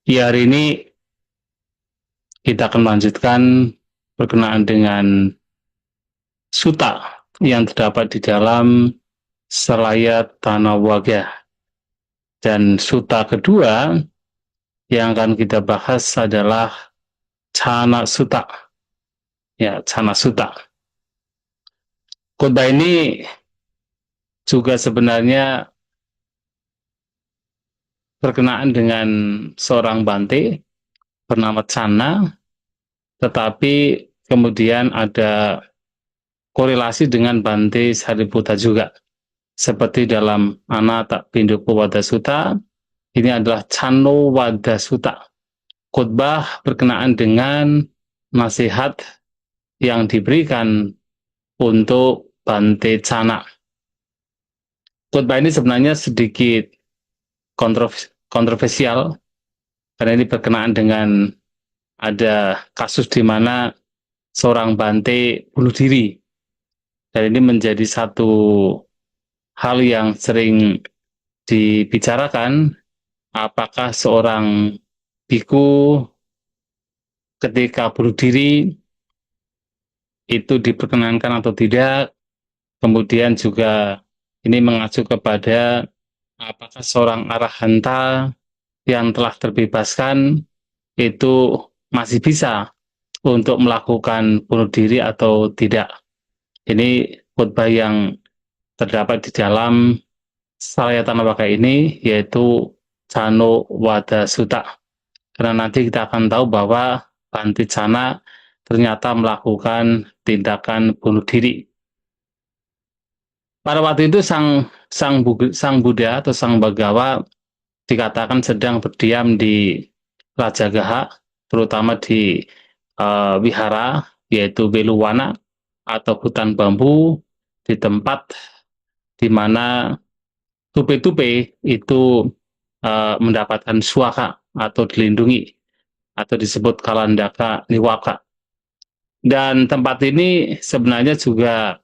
Ya, hari ini kita akan melanjutkan berkenaan dengan suta yang terdapat di dalam Selayat Tanah Wagah. Dan suta kedua yang akan kita bahas adalah Cana Suta. Ya, Cana Suta. Khotbah ini juga sebenarnya berkenaan dengan seorang bante bernama Cana, tetapi kemudian ada korelasi dengan Bante Sariputta juga. Seperti dalam Anatta Pindoko Wada Sutta, ini adalah Cano Wada Sutta. Khotbah berkenaan dengan nasihat yang diberikan untuk Bante Cana. Khotbah ini sebenarnya sedikit kontroversial, karena ini berkenaan dengan ada kasus di mana seorang Bante bunuh diri. Dan ini menjadi satu hal yang sering dibicarakan, apakah seorang biku ketika bunuh diri itu diperkenankan atau tidak. Kemudian juga ini mengacu kepada apakah seorang arahanta yang telah terbebaskan itu masih bisa untuk melakukan bunuh diri atau tidak. Ini khotbah yang terdapat di dalam Selayat Tanah Wagah ini, yaitu Cano Wada Sutta. Karena nanti kita akan tahu bahwa Bante Cana ternyata melakukan tindakan bunuh diri. Pada waktu itu sang Buddha atau sang Bagawa dikatakan sedang berdiam di Rajagaha, terutama di wihara, yaitu Weluwana atau hutan bambu, di tempat di mana tupe-tupe itu mendapatkan suaka atau dilindungi, atau disebut Kalandaka Niwaka. Dan tempat ini sebenarnya juga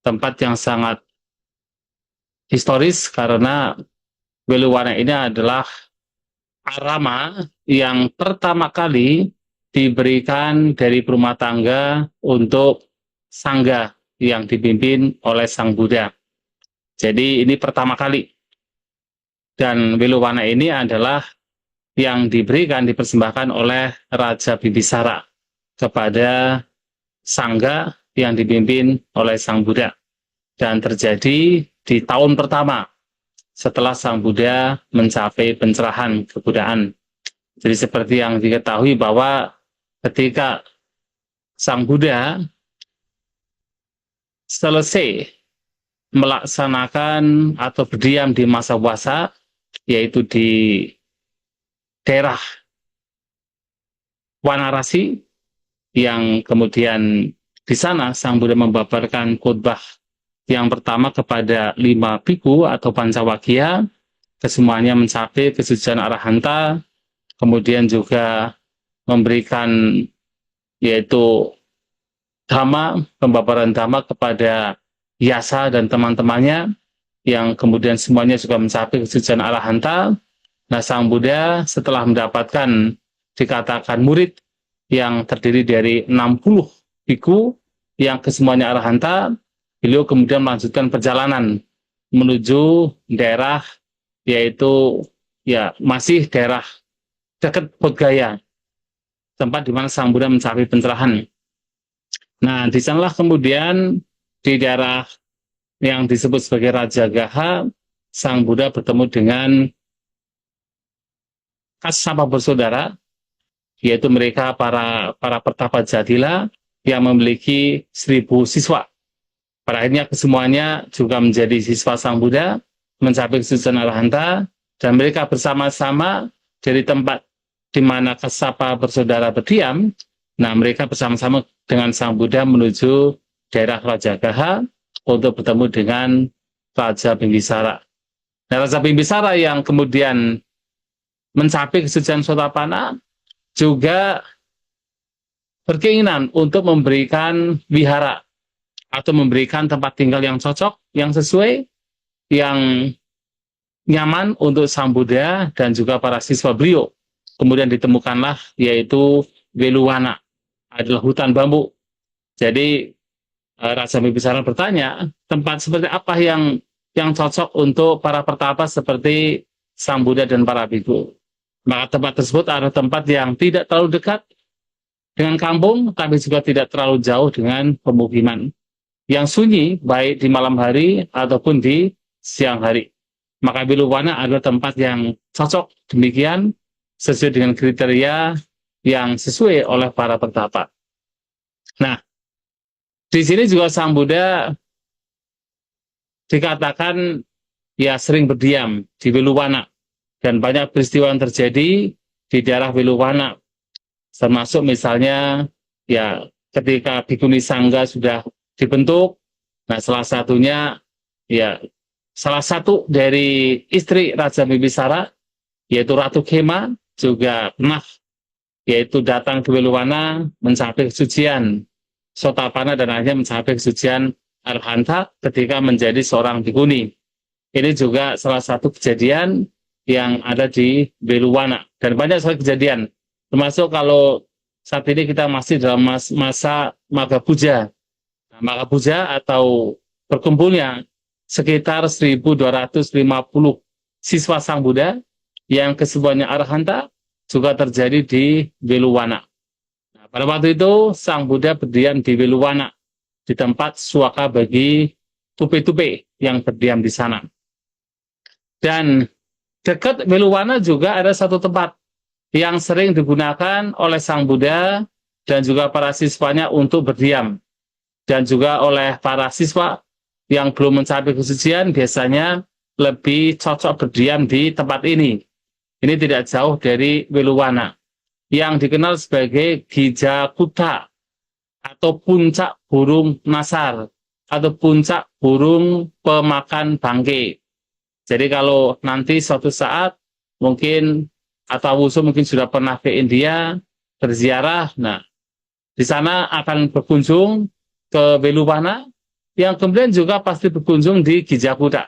tempat yang sangat historis, karena Weluwana ini adalah arama yang pertama kali diberikan dari rumah tangga untuk sangga yang dipimpin oleh Sang Buddha. Jadi ini pertama kali. Dan Weluwana ini adalah yang dipersembahkan oleh Raja Bibisara kepada sangga yang dipimpin oleh Sang Buddha. Dan terjadi di tahun pertama setelah Sang Buddha mencapai pencerahan kebudaan. Jadi seperti yang diketahui bahwa ketika Sang Buddha selesai melaksanakan atau berdiam di masa puasa, yaitu di daerah Wanarasi, yang kemudian di sana Sang Buddha membabarkan khotbah yang pertama kepada 5 biku atau Pancawakya, kesemuanya mencapai kesucian arahanta, kemudian juga memberikan yaitu dhamma, pembabaran dhamma kepada Yasa dan teman-temannya, yang kemudian semuanya juga mencapai kesucian arahanta. Nah, Sang Buddha setelah mendapatkan dikatakan murid yang terdiri dari 60 biku yang kesemuanya arahanta, beliau kemudian melanjutkan perjalanan menuju daerah, yaitu ya masih daerah dekat Bodhgaya, tempat di mana Sang Buddha mencapai pencerahan. Nah, di sanalah kemudian di daerah yang disebut sebagai Rajagaha, Sang Buddha bertemu dengan Kassapa bersaudara, yaitu mereka para pertapa jadila yang memiliki 1000 siswa. Pada akhirnya kesemuanya juga menjadi siswa Sang Buddha, mencapai kesucian arahanta, dan mereka bersama-sama dari tempat di mana Kassapa bersaudara berdiam. Nah, mereka bersama-sama dengan Sang Buddha menuju daerah Rajagaha untuk bertemu dengan Raja Bimbisara. Nah, Raja Bimbisara yang kemudian mencapai kesucian Sotapanna juga berkeinginan untuk memberikan wihara atau memberikan tempat tinggal yang cocok, yang sesuai, yang nyaman untuk Sang Buddha dan juga para siswa beliau. kemudian ditemukanlah yaitu Weluwana, adalah hutan bambu. Jadi Raja Bibisara bertanya, tempat seperti apa yang cocok untuk para pertapa seperti Sang Buddha dan para biku. Maka tempat tersebut adalah tempat yang tidak terlalu dekat dengan kampung, tapi juga tidak terlalu jauh dengan pemukiman. Yang sunyi, baik di malam hari ataupun di siang hari. Maka Weluwana adalah tempat yang cocok demikian, sesuai dengan kriteria yang sesuai oleh para pertapa. Nah, di sini juga Sang Buddha dikatakan ya sering berdiam di Weluwana, dan banyak peristiwa yang terjadi di daerah Weluwana, termasuk misalnya ya ketika Bhikkhuni Sangga sudah dibentuk. Nah, salah satu dari istri Raja Bibisara yaitu Ratu Khema juga pernah yaitu datang ke Weluwana mencapai kesucian Sotapana dan akhirnya mencapai kesucian Arhanta ketika menjadi seorang bhikkhuni. Ini juga salah satu kejadian yang ada di Weluwana, dan banyak sekali kejadian, termasuk kalau saat ini kita masih dalam masa Magha Puja. Nah, Magha Puja atau berkumpulnya sekitar 1250 siswa Sang Buddha yang kesemuanya Arhanta juga terjadi di Weluwana. Nah, pada waktu itu Sang Buddha berdiam di Weluwana, di tempat suaka bagi tupe-tupe yang berdiam di sana. Dan dekat Weluwana juga ada satu tempat yang sering digunakan oleh Sang Buddha dan juga para siswanya untuk berdiam. Dan juga oleh para siswa yang belum mencapai kesucian biasanya lebih cocok berdiam di tempat ini. Ini tidak jauh dari Weluwana, yang dikenal sebagai Gijakuta atau puncak burung nasar atau puncak burung pemakan bangke. Jadi kalau nanti suatu saat mungkin atau Wusu mungkin sudah pernah ke India berziarah, nah di sana akan berkunjung ke Weluwana, yang kemudian juga pasti berkunjung di Gijakuta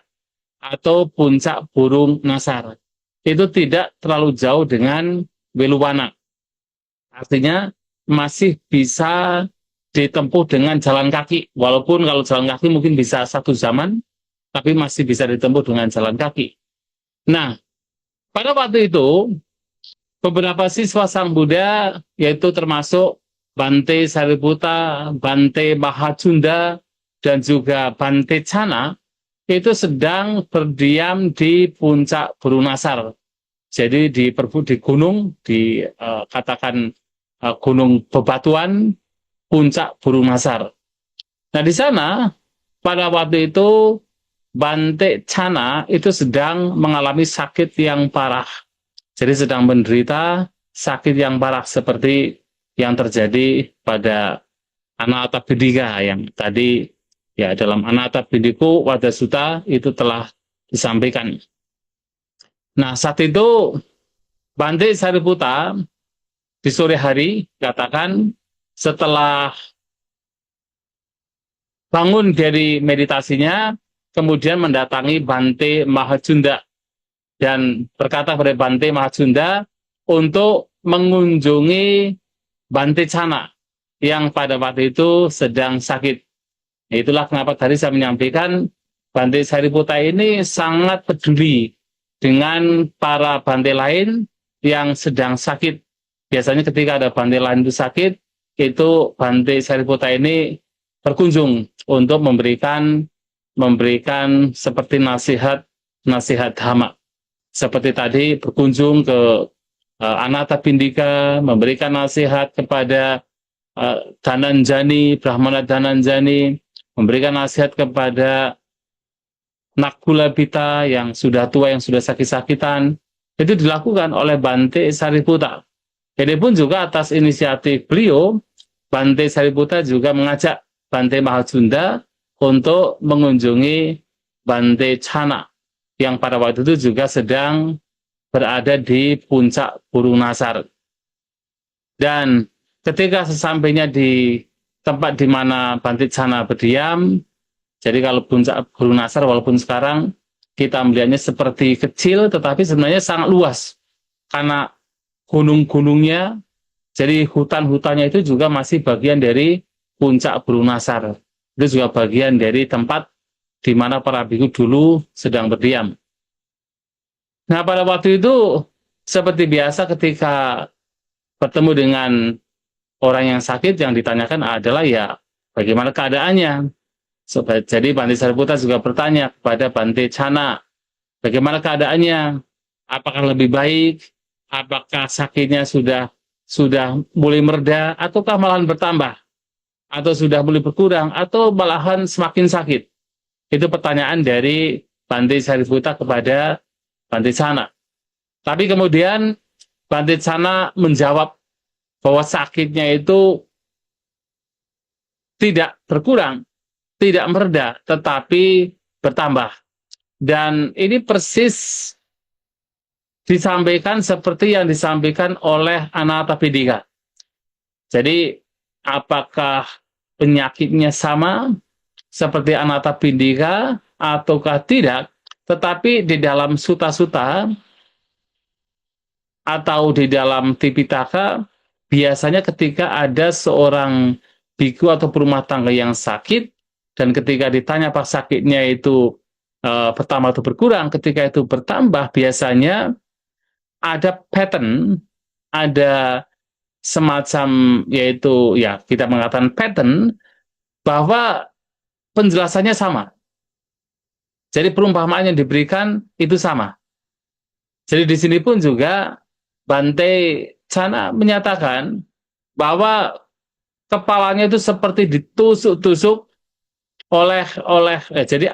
atau puncak burung nasar. Itu tidak terlalu jauh dengan Weluwana. Artinya masih bisa ditempuh dengan jalan kaki, walaupun kalau jalan kaki mungkin bisa 1 zaman, tapi masih bisa ditempuh dengan jalan kaki. Nah, pada waktu itu, beberapa siswa Sang Buddha, yaitu termasuk Bante Sariputta, Bante Mahacunda, dan juga Bante Chana, itu sedang berdiam di puncak burung nasar. Jadi di gunung, katakan gunung bebatuan, puncak burung nasar. Nah, di sana, pada waktu itu, Bante Chana itu sedang mengalami sakit yang parah. Jadi sedang menderita sakit yang parah seperti yang terjadi pada Anathapindika yang tadi ya dalam Anathapindika Wada Sutta itu telah disampaikan. Nah, saat itu Bante Sariputta di sore hari katakan setelah bangun dari meditasinya, kemudian mendatangi Bante Mahacunda dan berkata kepada Bante Mahacunda untuk mengunjungi Bante Chana yang pada waktu itu sedang sakit. Itulah kenapa tadi saya menyampaikan Bante Sariputta ini sangat peduli dengan para Bante lain yang sedang sakit. Biasanya ketika ada Bante lain itu sakit, itu Bante Sariputta ini berkunjung untuk memberikan seperti nasihat dhamma. Seperti tadi berkunjung ke Anathapindika, memberikan nasihat kepada Dhananjani, Brahmana Dhananjani, memberikan nasihat kepada Nakkulabita yang sudah tua, yang sudah sakit-sakitan. Itu dilakukan oleh Bante Sariputta. Ini pun juga atas inisiatif beliau, Bante Sariputta juga mengajak Bante Mahacunda untuk mengunjungi Bante Chana yang pada waktu itu juga sedang berada di puncak burung nasar. Dan ketika sesampainya di tempat di mana Bante Chana berdiam, jadi kalau puncak burung nasar walaupun sekarang kita melihatnya seperti kecil, tetapi sebenarnya sangat luas. Karena gunung-gunungnya. Jadi hutan-hutannya itu juga masih bagian dari puncak Gunung Nasar. Itu juga bagian dari tempat di mana para biku dulu sedang berdiam. Nah, pada waktu itu seperti biasa ketika bertemu dengan orang yang sakit, yang ditanyakan adalah ya bagaimana keadaannya. Jadi Bante Sariputa juga bertanya kepada Bante Chana, bagaimana keadaannya? Apakah lebih baik? Apakah sakitnya sudah mulai mereda, ataukah malahan bertambah? Atau sudah mulai berkurang, atau malahan semakin sakit? Itu pertanyaan dari Bante Sariputa kepada Bante Chana. Tapi kemudian Bante Chana menjawab bahwa sakitnya itu tidak berkurang, tidak mereda, tetapi bertambah. Dan ini persis disampaikan seperti yang disampaikan oleh Anathapindika. Jadi, apakah penyakitnya sama seperti Anathapindika ataukah tidak? Tetapi di dalam suta-suta atau di dalam Tipitaka, biasanya ketika ada seorang biku atau berumah tangga yang sakit, dan ketika ditanya apa sakitnya itu bertambah atau berkurang, ketika itu bertambah, biasanya ada pattern, ada semacam, yaitu ya kita mengatakan pattern, bahwa penjelasannya sama. Jadi perumpamaan yang diberikan itu sama. Jadi di sini pun juga Bante Chana menyatakan bahwa kepalanya itu seperti ditusuk-tusuk jadi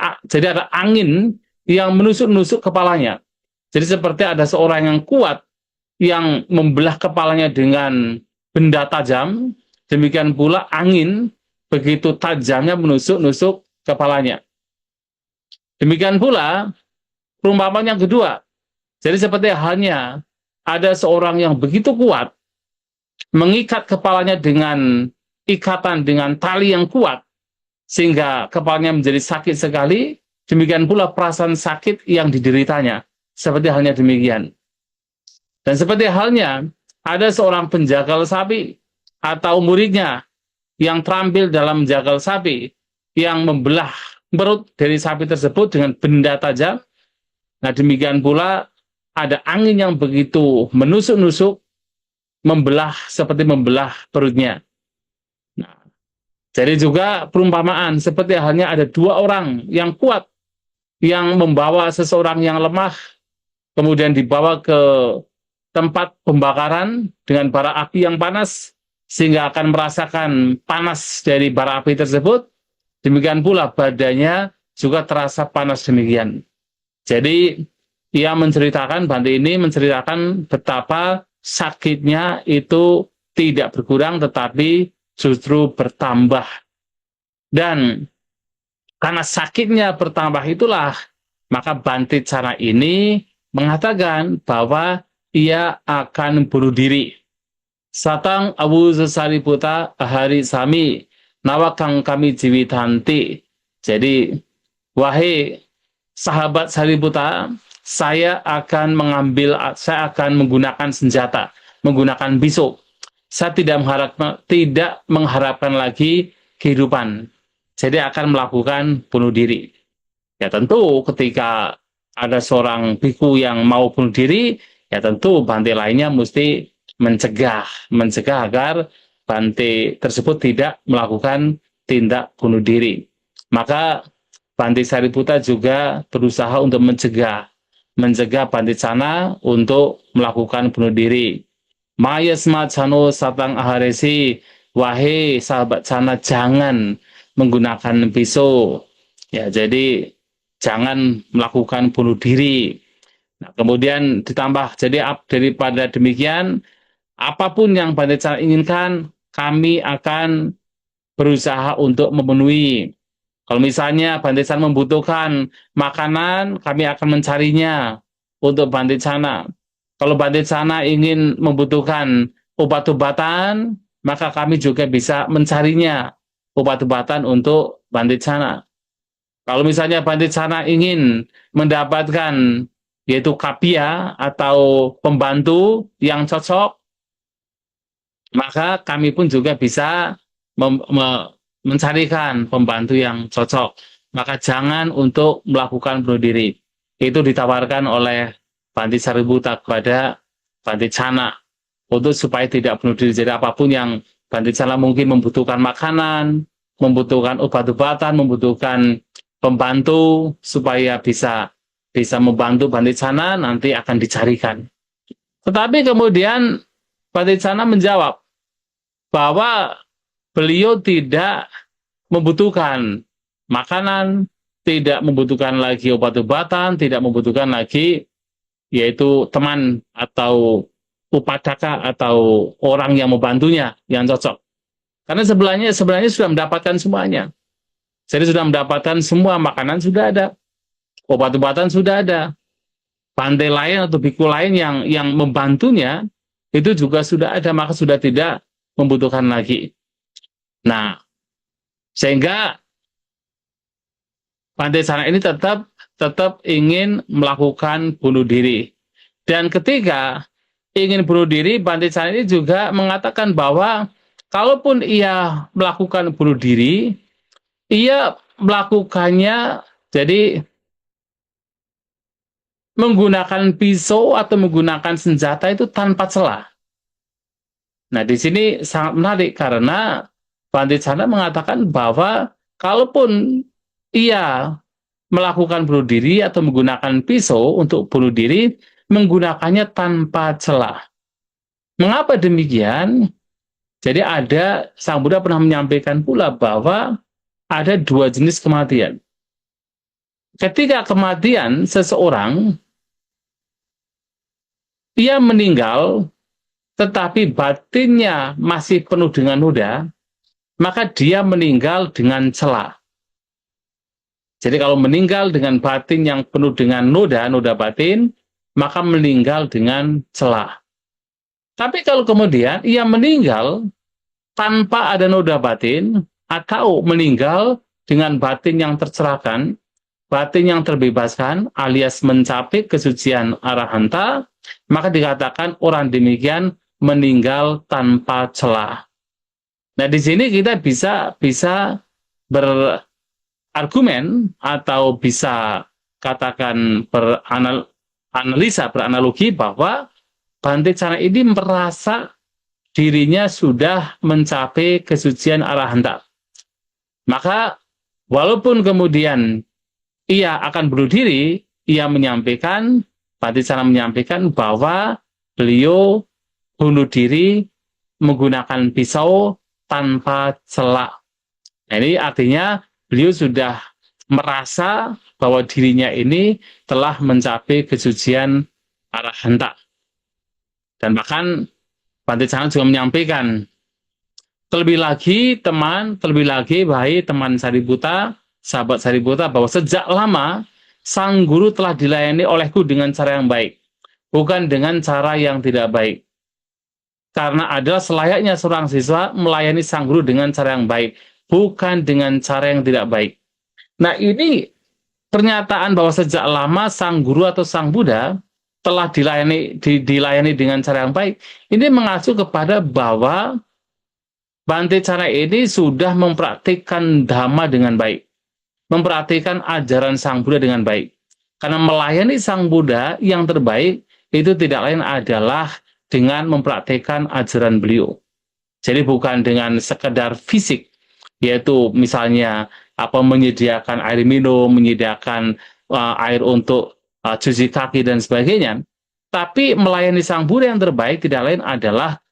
ada angin yang menusuk-nusuk kepalanya. Jadi seperti ada seorang yang kuat yang membelah kepalanya dengan benda tajam, demikian pula angin begitu tajamnya menusuk-nusuk kepalanya. Demikian pula perumpamaan yang kedua. Jadi seperti halnya ada seorang yang begitu kuat mengikat kepalanya dengan ikatan dengan tali yang kuat sehingga kepalanya menjadi sakit sekali. Demikian pula perasaan sakit yang dideritanya. Seperti halnya demikian. Dan seperti halnya ada seorang penjagal sapi atau muridnya yang terampil dalam menjagal sapi, yang membelah perut dari sapi tersebut dengan benda tajam. Nah, demikian pula ada angin yang begitu menusuk-nusuk, seperti membelah perutnya. Nah, jadi juga perumpamaan seperti halnya ada dua orang yang kuat yang membawa seseorang yang lemah, kemudian dibawa ke tempat pembakaran dengan bara api yang panas, sehingga akan merasakan panas dari bara api tersebut. Demikian pula badannya juga terasa panas demikian. Jadi ia menceritakan, Bante ini menceritakan betapa sakitnya itu tidak berkurang tetapi justru bertambah. Dan karena sakitnya bertambah itulah, maka Bante Chana ini mengatakan bahwa ia akan bunuh diri. Satang awu Sariputa ahari sami nawakang kami jiwitanti. Jadi, wahai sahabat Sariputa, saya akan menggunakan senjata, menggunakan pisau. Saya tidak mengharapkan lagi kehidupan. Jadi akan melakukan bunuh diri. Ya tentu ketika ada seorang biku yang mau bunuh diri, ya tentu Bante lainnya mesti mencegah agar Bante tersebut tidak melakukan tindak bunuh diri. Maka Bante Sariputa juga berusaha untuk mencegah Bante Chana untuk melakukan bunuh diri. Mayasma Chano Satang Aharesi, wahai sahabat Chana, jangan menggunakan pisau. Ya, jadi jangan melakukan bunuh diri. Nah, kemudian ditambah, jadi daripada demikian, apapun yang Bante Chana inginkan, kami akan berusaha untuk memenuhi. Kalau misalnya Bante Chana membutuhkan makanan, kami akan mencarinya untuk Bante Chana. Kalau Bante Chana ingin membutuhkan obat-obatan, maka kami juga bisa mencarinya obat-obatan untuk Bante Chana. Kalau misalnya Bante Chana ingin mendapatkan yaitu kapia atau pembantu yang cocok, maka kami pun juga bisa mencarikan pembantu yang cocok. Maka jangan untuk melakukan bunuh diri. Itu ditawarkan oleh Bante Sariputa kepada Bante Cana untuk supaya tidak bunuh diri. Jadi apapun yang Bante Cana mungkin membutuhkan makanan, membutuhkan obat-obatan, membutuhkan pembantu supaya bisa membantu Bante Cana, nanti akan dicarikan. Tetapi kemudian Bante Cana menjawab bahwa beliau tidak membutuhkan makanan, tidak membutuhkan lagi obat-obatan, tidak membutuhkan lagi yaitu teman atau upadaka atau orang yang membantunya yang cocok. Karena sebenarnya sudah mendapatkan semuanya. Jadi sudah mendapatkan semua, makanan sudah ada, obat-obatan sudah ada, pantai lain atau biku lain yang membantunya itu juga sudah ada, maka sudah tidak membutuhkan lagi. Nah, sehingga Bante Cana ini tetap ingin melakukan bunuh diri. Dan ketika ingin bunuh diri, Bante Cana ini juga mengatakan bahwa kalaupun ia melakukan bunuh diri, ia melakukannya jadi menggunakan pisau atau menggunakan senjata itu tanpa celah. Nah, di sini sangat menarik karena Bante Cana mengatakan bahwa kalaupun ia melakukan bunuh diri atau menggunakan pisau untuk bunuh diri, menggunakannya tanpa celah. Mengapa demikian? Jadi Sang Buddha pernah menyampaikan pula bahwa ada dua jenis kematian. Ketika kematian seseorang, ia meninggal, tetapi batinnya masih penuh dengan noda, maka dia meninggal dengan celah. Jadi kalau meninggal dengan batin yang penuh dengan noda batin, maka meninggal dengan celah. Tapi kalau kemudian ia meninggal tanpa ada noda batin, atau meninggal dengan batin yang tercerahkan, batin yang terbebaskan, alias mencapai kesucian arahanta, maka dikatakan orang demikian meninggal tanpa celah. Nah, di sini kita bisa berargumen atau bisa katakan beranalogi bahwa Bante Cana ini merasa dirinya sudah mencapai kesucian arahanta. Maka walaupun kemudian ia akan bunuh diri, Bante Cana menyampaikan bahwa beliau bunuh diri menggunakan pisau tanpa celah. Nah, ini artinya beliau sudah merasa bahwa dirinya ini telah mencapai kesucian arahanta. Dan bahkan Bante Cana juga menyampaikan, terlebih lagi wahai teman Sariputa, sahabat Sariputa, bahwa sejak lama sang guru telah dilayani olehku dengan cara yang baik, bukan dengan cara yang tidak baik. Karena adalah selayaknya seorang siswa melayani sang guru dengan cara yang baik, bukan dengan cara yang tidak baik. Nah, ini pernyataan bahwa sejak lama sang guru atau sang Buddha telah dilayani dengan cara yang baik, ini mengacu kepada bahwa Bante Cana ini sudah mempraktikkan dhamma dengan baik, mempraktikkan ajaran sang Buddha dengan baik. Karena melayani sang Buddha yang terbaik itu tidak lain adalah dengan mempraktikkan ajaran beliau. Jadi bukan dengan sekedar fisik, yaitu misalnya menyediakan air minum, menyediakan air untuk cuci kaki dan sebagainya. Tapi melayani sang Buddha yang terbaik tidak lain adalah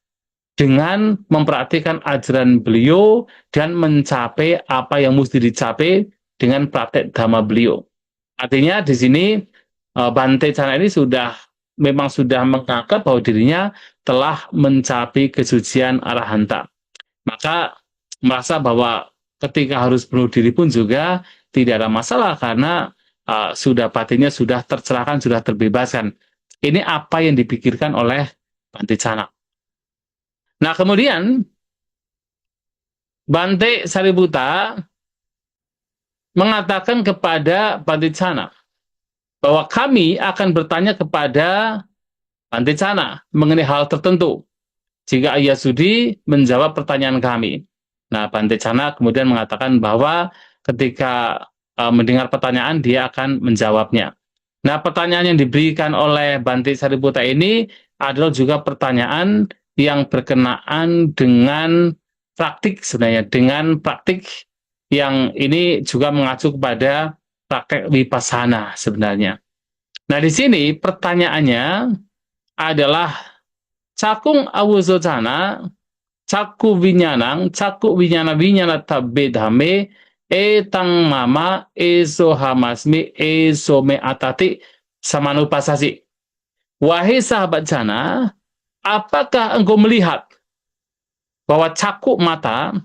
dengan mempraktikkan ajaran beliau dan mencapai apa yang mesti dicapai dengan praktek dhamma beliau. Artinya di sini Bante Cana ini memang sudah menganggap bahwa dirinya telah mencapai kesucian arahanta. Maka merasa bahwa ketika harus bunuh diri pun juga tidak ada masalah karena batinnya sudah tercerahkan, sudah terbebaskan. Ini apa yang dipikirkan oleh Bante Cana. Nah, kemudian Bante Sariputa mengatakan kepada Bante Cana bahwa kami akan bertanya kepada Panticana mengenai hal tertentu jika ia sudi menjawab pertanyaan kami. Nah, Panticana kemudian mengatakan bahwa ketika mendengar pertanyaan, dia akan menjawabnya. Nah, pertanyaan yang diberikan oleh Bante Sariputa ini adalah juga pertanyaan yang berkenaan dengan praktik sebenarnya, dengan praktik yang ini juga mengacu kepada praktek Vipassana sebenarnya. Nah, di sini pertanyaannya adalah Cakung awusocana, caku winyana winyana tabedhame, tang mama, eso hamasmi, eso me atati, samanupasasi. Wahai sahabat jana, apakah engkau melihat bahwa cakup mata,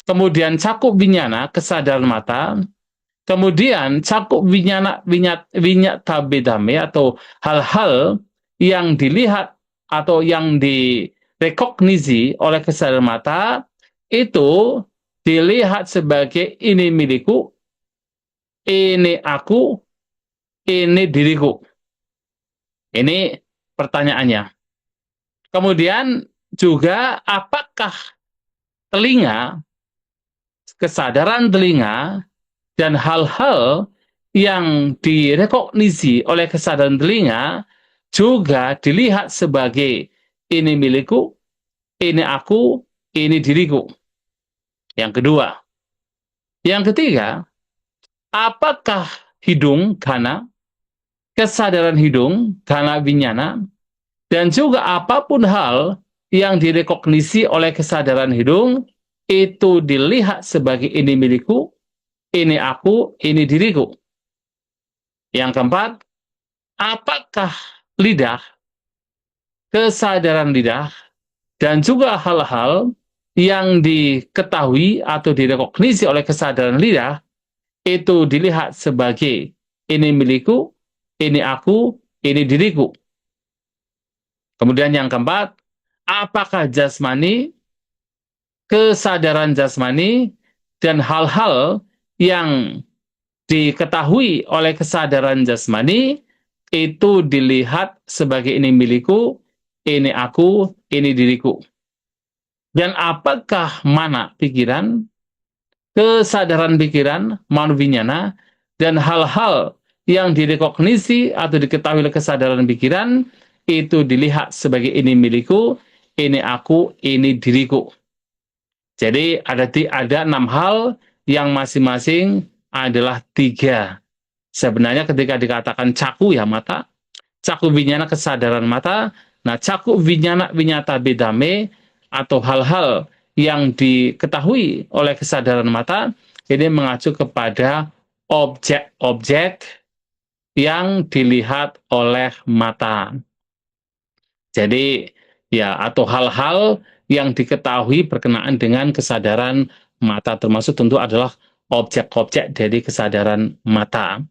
kemudian cakup winyana, kesadaran mata, kemudian cakup winyana, winyak tabedhame, atau hal-hal yang dilihat atau yang direkognisi oleh kesadaran mata, itu dilihat sebagai ini milikku, ini aku, ini diriku. Ini pertanyaannya. Kemudian juga apakah telinga, kesadaran telinga, dan hal-hal yang direkognisi oleh kesadaran telinga juga dilihat sebagai ini milikku, ini aku, ini diriku. Yang kedua. Yang ketiga, apakah hidung, gana, kesadaran hidung, gana winyana, dan juga apapun hal yang direkognisi oleh kesadaran hidung, itu dilihat sebagai ini milikku, ini aku, ini diriku. Yang keempat, apakah lidah, kesadaran lidah, dan juga hal-hal yang diketahui atau direkognisi oleh kesadaran lidah, itu dilihat sebagai ini milikku, ini aku, ini diriku. Kemudian yang keempat, apakah jasmani, kesadaran jasmani, dan hal-hal yang diketahui oleh kesadaran jasmani, itu dilihat sebagai ini milikku, ini aku, ini diriku. Dan apakah mana pikiran, kesadaran pikiran, manuvinyana, dan hal-hal yang direkognisi atau diketahui oleh kesadaran pikiran, itu dilihat sebagai ini milikku, ini aku, ini diriku. Jadi ada 6 hal yang masing-masing adalah 3. Sebenarnya ketika dikatakan caku ya mata, caku winyana kesadaran mata, nah caku winyana winyata bedame, atau hal-hal yang diketahui oleh kesadaran mata, ini mengacu kepada objek-objek yang dilihat oleh mata. Jadi ya, atau hal-hal yang diketahui berkenaan dengan kesadaran mata, termasuk tentu adalah objek-objek dari kesadaran mata.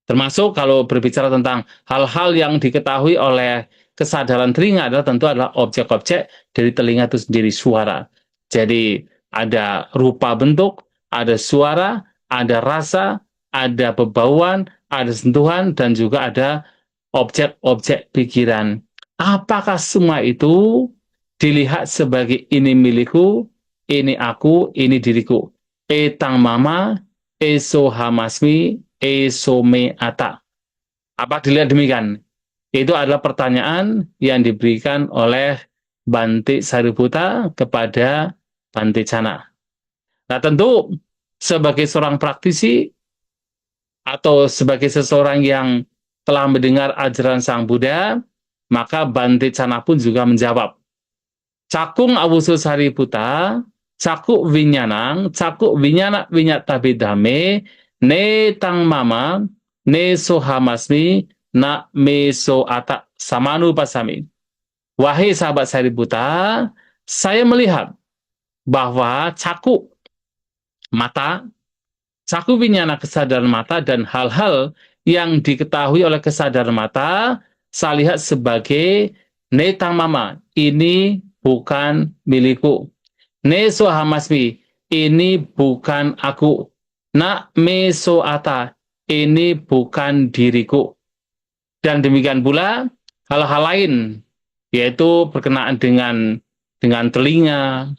Termasuk kalau berbicara tentang hal-hal yang diketahui oleh kesadaran telinga adalah tentu adalah objek-objek dari telinga itu sendiri, suara. Jadi ada rupa bentuk, ada suara, ada rasa, ada bebauan, ada sentuhan, dan juga ada objek-objek pikiran. Apakah semua itu dilihat sebagai ini milikku, ini aku, ini diriku? Etang mama, eso hamasmi, esome ata. Apa dilihat demikian? Itu adalah pertanyaan yang diberikan oleh Bante Sariputa kepada Bante Cana. Nah, tentu sebagai seorang praktisi atau sebagai seseorang yang telah mendengar ajaran Sang Buddha, maka Bante Cana pun juga menjawab, Cakung awusu Sariputa, cakuk winyanang, cakuk winyana winyata bedame, ne tang mama, ne sohamasmi, na me so ata samanu pasami. Wahai sahabat Sariputa, saya melihat bahwa cakuk mata, cakuk winyana kesadaran mata, dan hal-hal yang diketahui oleh kesadaran mata, saya lihat sebagai netang mama, ini bukan milikku. Neso hamasmi, ini bukan aku. Na meso ata, ini bukan diriku. Dan demikian pula hal-hal lain, yaitu berkenaan dengan telinga,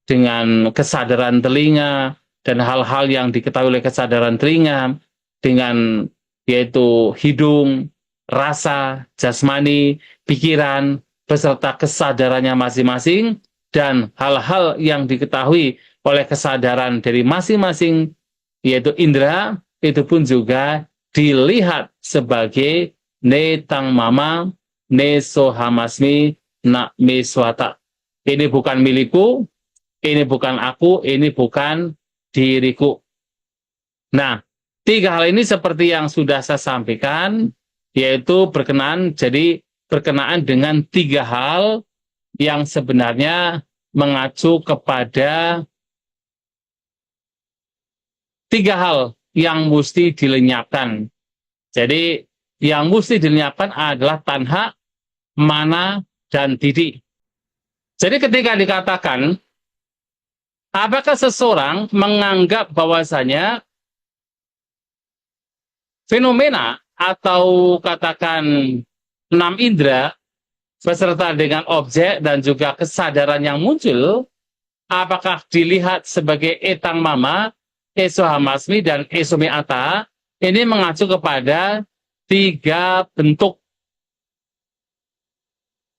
dengan kesadaran telinga, dan hal-hal yang diketahui oleh kesadaran telinga, dengan yaitu hidung, rasa, jasmani, pikiran, beserta kesadarannya masing-masing, dan hal-hal yang diketahui oleh kesadaran dari masing-masing, yaitu indera, itu pun juga dilihat sebagai netang mama, nesohamasmi, nak meswata. Ini bukan milikku, ini bukan aku, ini bukan diriku. Nah, tiga hal ini seperti yang sudah saya sampaikan, yaitu berkenaan dengan tiga hal yang sebenarnya mengacu kepada tiga hal yang mesti dilenyapkan. Jadi, yang mesti dilenyapkan adalah tanha, mana, dan didi. Jadi ketika dikatakan, apakah seseorang menganggap bahwasanya fenomena atau katakan 6 indera beserta dengan objek dan juga kesadaran yang muncul, apakah dilihat sebagai etang mama, esohamasmi, dan esomeata, ini mengacu kepada tiga bentuk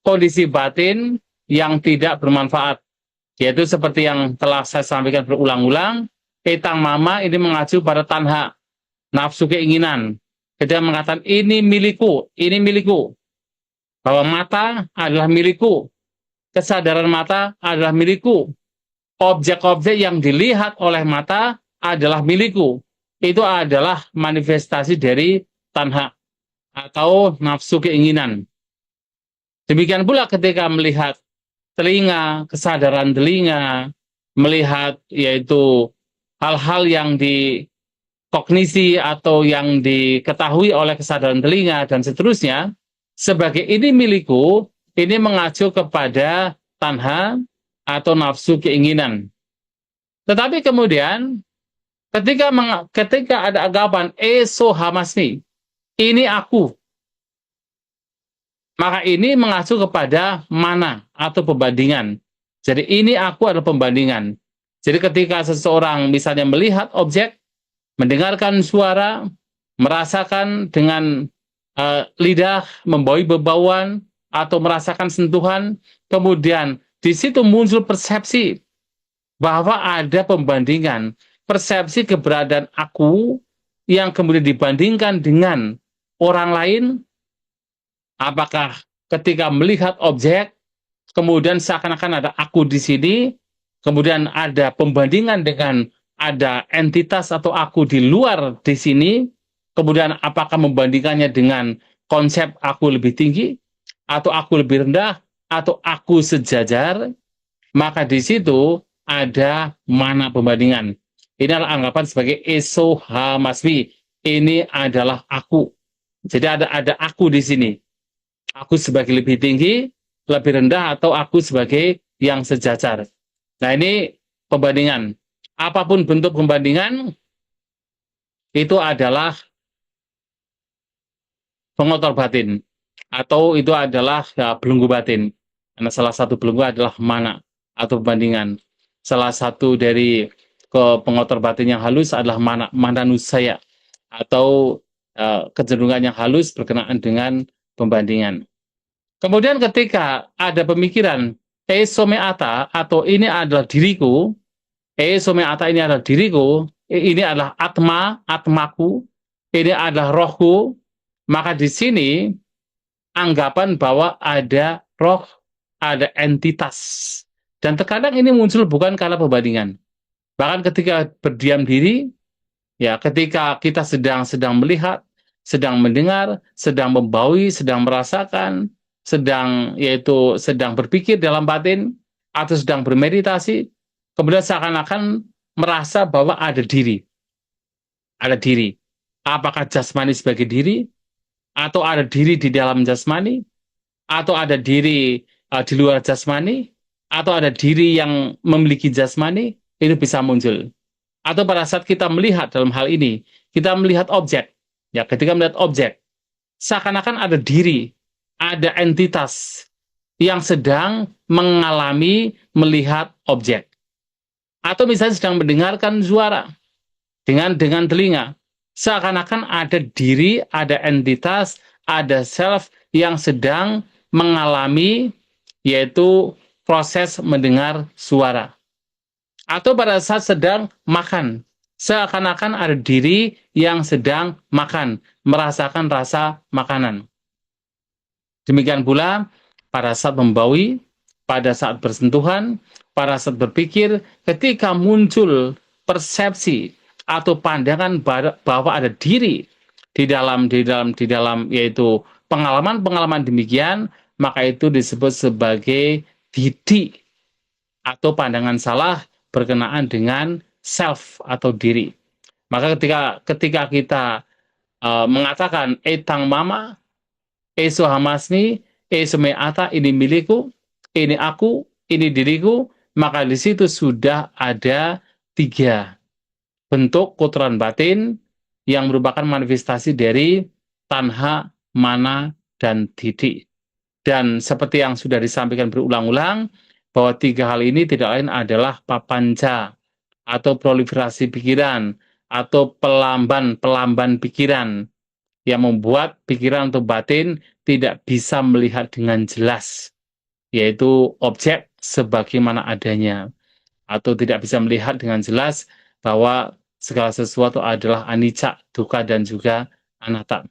kondisi batin yang tidak bermanfaat. Yaitu seperti yang telah saya sampaikan berulang-ulang, etang mama ini mengacu pada tanha, nafsu keinginan. Ketika mengatakan ini milikku, bahwa mata adalah milikku, kesadaran mata adalah milikku, objek-objek yang dilihat oleh mata adalah milikku. Itu adalah manifestasi dari tanha atau nafsu keinginan. Demikian pula ketika melihat telinga, kesadaran telinga, melihat yaitu hal-hal yang dikognisi atau yang diketahui oleh kesadaran telinga dan seterusnya, sebagai ini milikku, ini mengacu kepada tanha atau nafsu keinginan. Tetapi kemudian ketika ada anggapan esohamasmi, ini aku, maka ini mengacu kepada mana atau pembandingan. Jadi ini aku adalah pembandingan. Jadi ketika seseorang misalnya melihat objek, mendengarkan suara, merasakan dengan lidah, membawa bebauan, atau merasakan sentuhan, kemudian di situ muncul persepsi bahwa ada pembandingan, persepsi keberadaan aku yang kemudian dibandingkan dengan orang lain. Apakah ketika melihat objek, kemudian seakan-akan ada aku di sini, kemudian ada pembandingan dengan ada entitas atau aku di luar di sini, kemudian apakah membandingkannya dengan konsep aku lebih tinggi, atau aku lebih rendah, atau aku sejajar, maka di situ ada mana pembandingan. Ini adalah anggapan sebagai esohamasmi. Ini adalah aku. Jadi ada aku di sini. Aku sebagai lebih tinggi, lebih rendah, atau aku sebagai yang sejajar. Nah, ini pembandingan. Apapun bentuk pembandingan, itu adalah pengotor batin. Atau itu adalah belenggu batin. Karena salah satu belenggu adalah mana, atau pembandingan. Salah satu dari pengotor batin yang halus adalah mana nusaya. Atau kecenderungan yang halus berkenaan dengan pembandingan. Kemudian ketika ada pemikiran esomeata atau ini adalah diriku, esomeata ini adalah diriku, ini adalah atmaku, ini adalah rohku, maka di sini anggapan bahwa ada roh, ada entitas. Dan terkadang ini muncul bukan karena pembandingan. Bahkan ketika berdiam diri, ya ketika kita sedang melihat, sedang mendengar, sedang membaui, sedang merasakan, sedang berpikir dalam batin, atau sedang bermeditasi, kemudian seakan-akan merasa bahwa ada diri. Ada diri. Apakah jasmani sebagai diri? Atau ada diri di dalam jasmani? Atau ada diri di luar jasmani? Atau ada diri yang memiliki jasmani? Itu bisa muncul. Atau pada saat kita melihat dalam hal ini, kita melihat objek. Ya, ketika melihat objek, seakan-akan ada diri, ada entitas yang sedang mengalami melihat objek. Atau misalnya sedang mendengarkan suara dengan telinga. Seakan-akan ada diri, ada entitas, ada self yang sedang mengalami yaitu proses mendengar suara. Atau pada saat sedang makan, seakan-akan ada diri yang sedang makan, merasakan rasa makanan. Demikian pula pada saat membawi, pada saat bersentuhan, pada saat berpikir, ketika muncul persepsi atau pandangan bahwa ada diri di dalam yaitu pengalaman-pengalaman demikian, maka itu disebut sebagai didik atau pandangan salah berkenaan dengan self atau diri. Maka ketika kita mengatakan etang mama, eso hamasni, eso meata, ini milikku, ini aku, ini diriku, maka di situ sudah ada 3 bentuk kotoran batin yang merupakan manifestasi dari tanha, mana, dan didik. Dan seperti yang sudah disampaikan berulang-ulang, bahwa 3 hal ini tidak lain adalah papanca, atau proliferasi pikiran, atau pelamban pikiran, yang membuat pikiran atau batin tidak bisa melihat dengan jelas, yaitu objek sebagaimana adanya, atau tidak bisa melihat dengan jelas bahwa segala sesuatu adalah anicca, dukkha, dan juga anatta.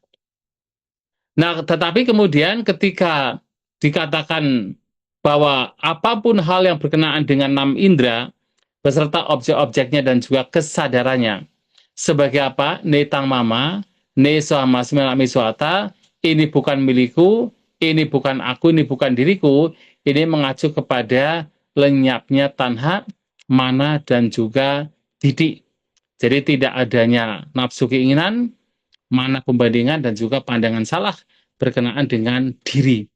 Nah, tetapi kemudian ketika dikatakan bahwa apapun hal yang berkenaan dengan 6 indera, beserta objek-objeknya dan juga kesadarannya, sebagai apa? Netang mama, ne sohama semelami suata, ini bukan milikku, ini bukan aku, ini bukan diriku, ini mengacu kepada lenyapnya tanha, mana, dan juga didik. Jadi tidak adanya nafsu keinginan, mana pembandingan, dan juga pandangan salah berkenaan dengan diri.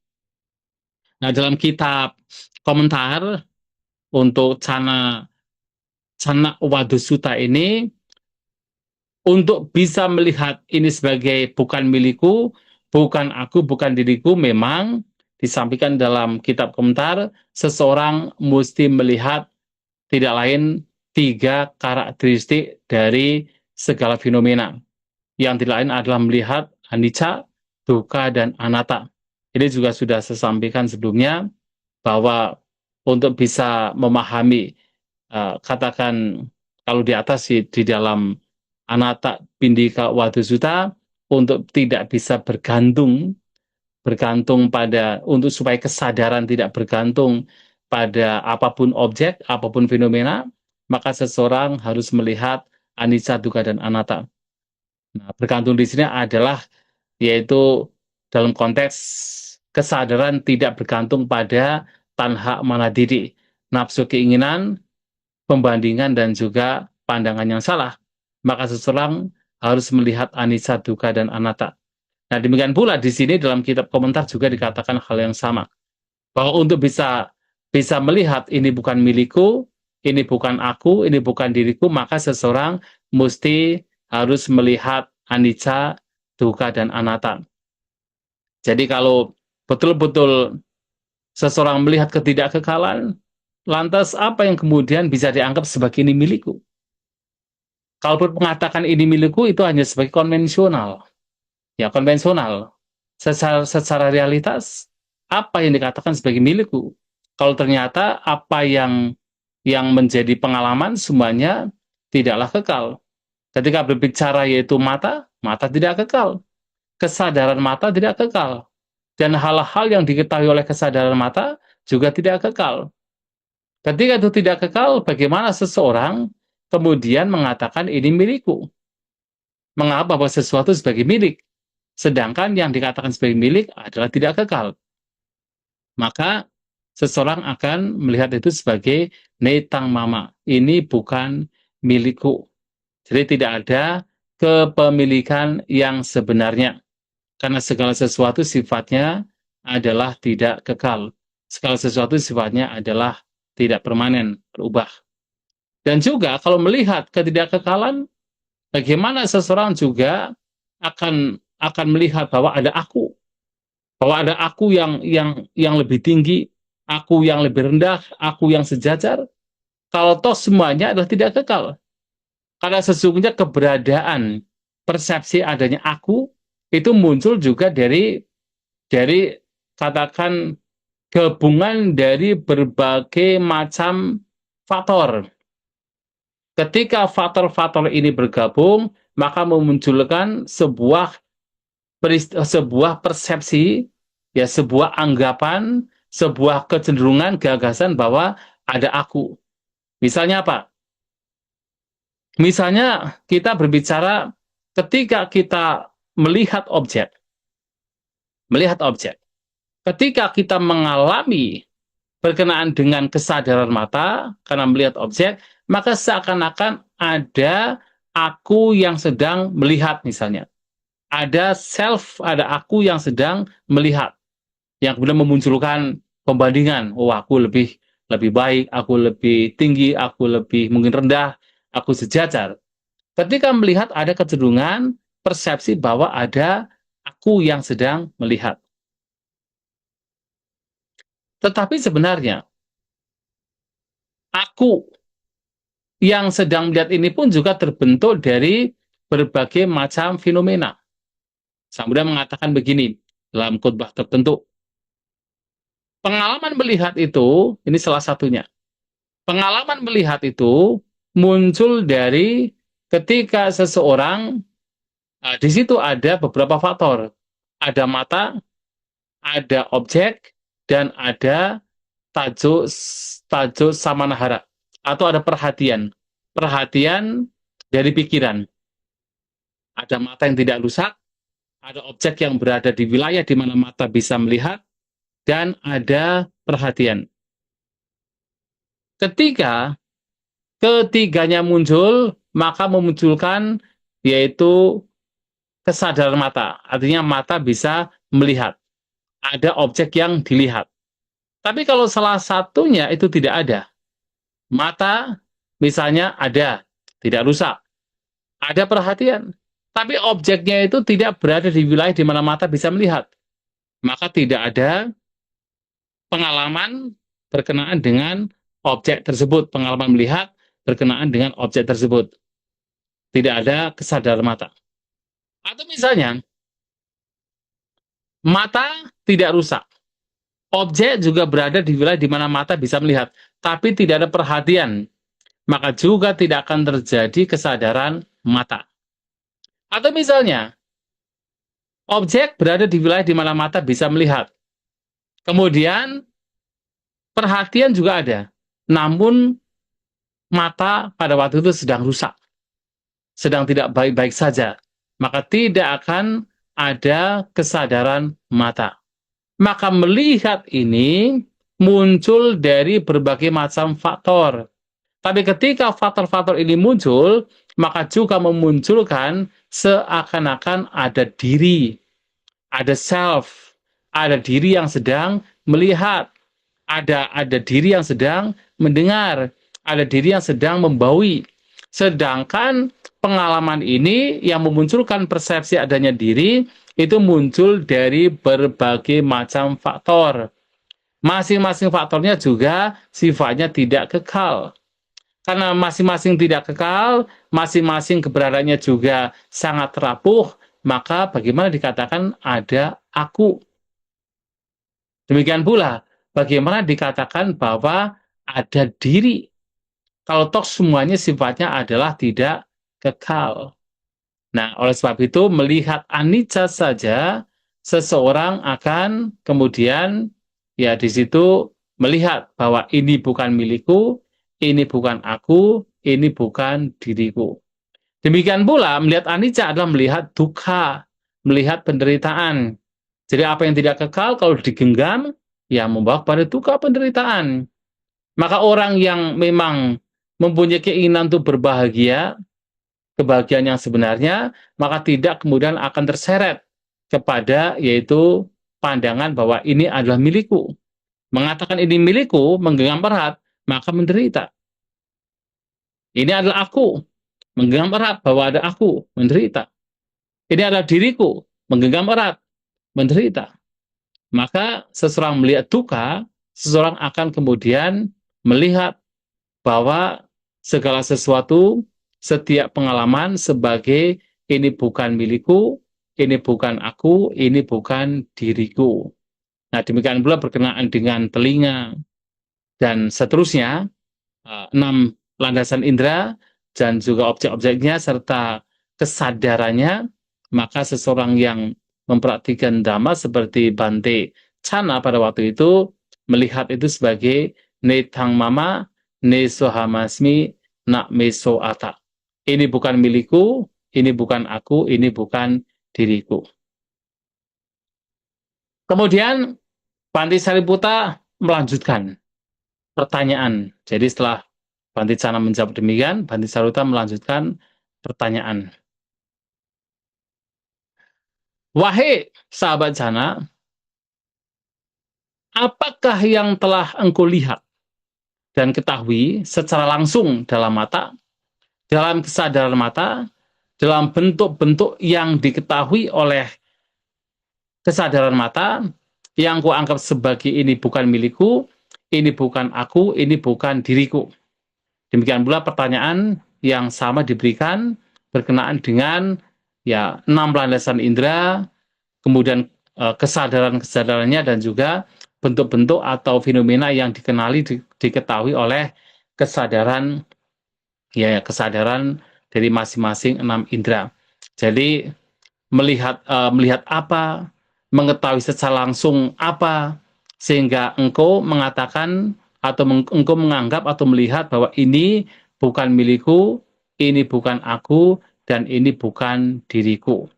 Nah, dalam kitab komentar untuk Cana Wadusutta ini, untuk bisa melihat ini sebagai bukan milikku, bukan aku, bukan diriku, memang disampaikan dalam kitab komentar, seseorang mesti melihat tidak lain 3 karakteristik dari segala fenomena. Yang tidak lain adalah melihat anicca, dukkha, dan anatta. Ini juga sudah saya sampaikan sebelumnya, bahwa untuk bisa memahami, katakan kalau di atas di dalam Anatta Pindika Wadusutta, untuk tidak bisa bergantung pada, untuk supaya kesadaran tidak bergantung pada apapun objek, apapun fenomena, maka seseorang harus melihat anicca, dukkha, dan anatta. Nah, bergantung di sini adalah yaitu dalam konteks kesadaran tidak bergantung pada tanha, mana, didik, nafsu keinginan, pembandingan, dan juga pandangan yang salah. Maka seseorang harus melihat anicca, dukkha, dan anatta. Nah, demikian pula di sini dalam kitab komentar juga dikatakan hal yang sama, bahwa untuk bisa melihat ini bukan milikku, ini bukan aku, ini bukan diriku, maka seseorang mesti harus melihat anicca, dukkha, dan anatta. Jadi kalau betul-betul seseorang melihat ketidakkekalan, lantas apa yang kemudian bisa dianggap sebagai ini milikku? Kalau mengatakan ini milikku, itu hanya sebagai konvensional. Ya, konvensional. Secara realitas, apa yang dikatakan sebagai milikku? Kalau ternyata apa yang menjadi pengalaman semuanya tidaklah kekal. Ketika berbicara yaitu mata, mata tidak kekal. Kesadaran mata tidak kekal. Dan hal-hal yang diketahui oleh kesadaran mata juga tidak kekal. Ketika itu tidak kekal, bagaimana seseorang kemudian mengatakan ini milikku? Mengapa bahwa sesuatu sebagai milik? Sedangkan yang dikatakan sebagai milik adalah tidak kekal. Maka seseorang akan melihat itu sebagai netang mama. Ini bukan milikku. Jadi tidak ada kepemilikan yang sebenarnya. Karena segala sesuatu sifatnya adalah tidak kekal. Segala sesuatu sifatnya adalah tidak permanen, berubah. Dan juga kalau melihat ketidakkekalan, bagaimana seseorang juga akan melihat bahwa ada aku, yang lebih tinggi, aku yang lebih rendah, aku yang sejajar. Kalau toh semuanya adalah tidak kekal. Karena sesungguhnya keberadaan persepsi adanya aku itu muncul juga dari katakan gabungan dari berbagai macam faktor. Ketika faktor-faktor ini bergabung, maka memunculkan sebuah persepsi, ya sebuah anggapan, sebuah kecenderungan, gagasan bahwa ada aku. Misalnya apa? Misalnya kita berbicara ketika kita melihat objek, melihat objek. Ketika kita mengalami berkenaan dengan kesadaran mata karena melihat objek, maka seakan-akan ada aku yang sedang melihat misalnya. Ada self, ada aku yang sedang melihat, yang kemudian memunculkan pembandingan. Oh, aku lebih lebih baik, aku lebih tinggi, aku lebih mungkin rendah, aku sejajar. Ketika melihat ada kecenderungan persepsi bahwa ada aku yang sedang melihat. Tetapi sebenarnya aku yang sedang melihat ini pun juga terbentuk dari berbagai macam fenomena. Sang Buddha mengatakan begini dalam khotbah tertentu. Pengalaman melihat itu, ini salah satunya. Pengalaman melihat itu muncul dari ketika seseorang, di situ ada beberapa faktor. Ada mata, ada objek, dan ada tajuk tajuk samanahara, atau ada perhatian. Perhatian dari pikiran. Ada mata yang tidak rusak, ada objek yang berada di wilayah di mana mata bisa melihat, dan ada perhatian. Ketika ketiganya muncul, maka memunculkan yaitu kesadaran mata. Artinya mata bisa melihat. Ada objek yang dilihat. Tapi kalau salah satunya itu tidak ada, mata misalnya ada, tidak rusak. Ada perhatian. Tapi objeknya itu tidak berada di wilayah di mana mata bisa melihat. Maka tidak ada pengalaman berkenaan dengan objek tersebut, pengalaman melihat berkenaan dengan objek tersebut. Tidak ada kesadaran mata. Atau misalnya, mata tidak rusak. Objek juga berada di wilayah di mana mata bisa melihat, tapi tidak ada perhatian. Maka juga tidak akan terjadi kesadaran mata. Atau misalnya, objek berada di wilayah di mana mata bisa melihat. Kemudian, perhatian juga ada. Namun, mata pada waktu itu sedang rusak, sedang tidak baik-baik saja. Maka tidak akan ada kesadaran mata. Maka melihat ini muncul dari berbagai macam faktor. Tapi ketika faktor-faktor ini muncul, maka juga memunculkan seakan-akan ada diri, ada self, ada diri yang sedang melihat, ada diri yang sedang mendengar, ada diri yang sedang membaui. Sedangkan pengalaman ini yang memunculkan persepsi adanya diri itu muncul dari berbagai macam faktor. Masing-masing faktornya juga sifatnya tidak kekal. Karena masing-masing tidak kekal, masing-masing keberadaannya juga sangat rapuh, maka bagaimana dikatakan ada aku? Demikian pula, bagaimana dikatakan bahwa ada diri? Kalau toh semuanya sifatnya adalah tidak kekal. Nah, oleh sebab itu, melihat anicca saja, seseorang akan kemudian, ya di situ melihat bahwa ini bukan milikku, ini bukan aku, ini bukan diriku. Demikian pula, melihat anicca adalah melihat dukkha, melihat penderitaan. Jadi apa yang tidak kekal, kalau digenggam, ya membawa kepada dukkha penderitaan. Maka orang yang memang mempunyai keinginan untuk berbahagia, kebahagiaan yang sebenarnya, maka tidak kemudian akan terseret kepada yaitu pandangan bahwa ini adalah milikku. Mengatakan ini milikku, menggenggam erat, maka menderita. Ini adalah aku, menggenggam erat bahwa ada aku, menderita. Ini adalah diriku, menggenggam erat, menderita. Maka seseorang melihat duka, seseorang akan kemudian melihat bahwa segala sesuatu, setiap pengalaman sebagai ini bukan milikku, ini bukan aku, ini bukan diriku. Nah, demikian pula berkenaan dengan telinga dan seterusnya, 6 landasan indera dan juga objek-objeknya serta kesadarannya, maka seseorang yang memperhatikan Dhamma seperti Bante Chana pada waktu itu melihat itu sebagai netang mama, ne sohamasmi, nak meso ata. Ini bukan milikku, ini bukan aku, ini bukan diriku. Kemudian Bante Sariputta melanjutkan pertanyaan. Jadi setelah Bante Chana menjawab demikian, Bante Sariputta melanjutkan pertanyaan. Wahai sahabat Chana, apakah yang telah engkau lihat dan ketahui secara langsung dalam mata, dalam kesadaran mata, dalam bentuk-bentuk yang diketahui oleh kesadaran mata, yang kau anggap sebagai ini bukan milikku, ini bukan aku, ini bukan diriku. Demikian pula pertanyaan yang sama diberikan berkenaan dengan 6 landasan indera, kemudian kesadaran-kesadarannya dan juga bentuk-bentuk atau fenomena yang diketahui oleh kesadaran kesadaran dari masing-masing 6 indera. Jadi melihat apa, mengetahui secara langsung apa, sehingga engkau mengatakan atau engkau menganggap atau melihat bahwa ini bukan milikku, ini bukan aku, dan ini bukan diriku.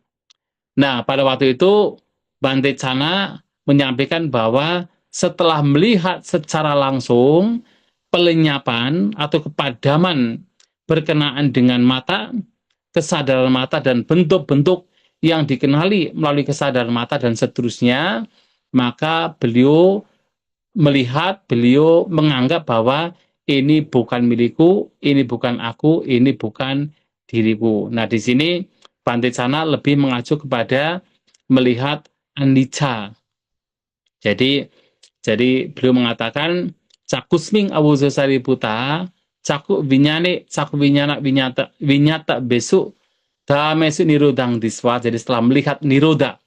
Nah, pada waktu itu Bante Chana menyampaikan bahwa setelah melihat secara langsung pelenyapan atau kepadaman berkenaan dengan mata, kesadaran mata dan bentuk-bentuk yang dikenali melalui kesadaran mata dan seterusnya, maka beliau menganggap bahwa ini bukan milikku, ini bukan aku, ini bukan diriku. Nah, di sini Bante Chana lebih mengacu kepada melihat anicca. Jadi beliau mengatakan cakusming awuzo sariputta, caku vinyana vinyata besuk dhamesu nirodang diswa. Jadi setelah melihat niroda,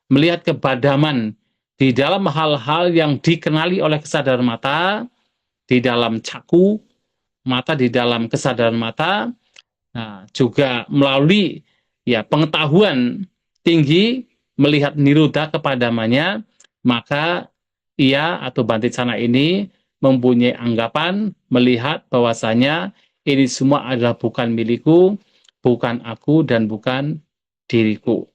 melihat kepadaman di dalam hal-hal yang dikenali oleh kesadaran mata, di dalam caku mata, di dalam kesadaran mata, nah, juga melalui pengetahuan tinggi melihat niroda kepadamannya, maka ia atau Bante Chana ini mempunyai anggapan melihat bahwasanya ini semua adalah bukan milikku, bukan aku, dan bukan diriku.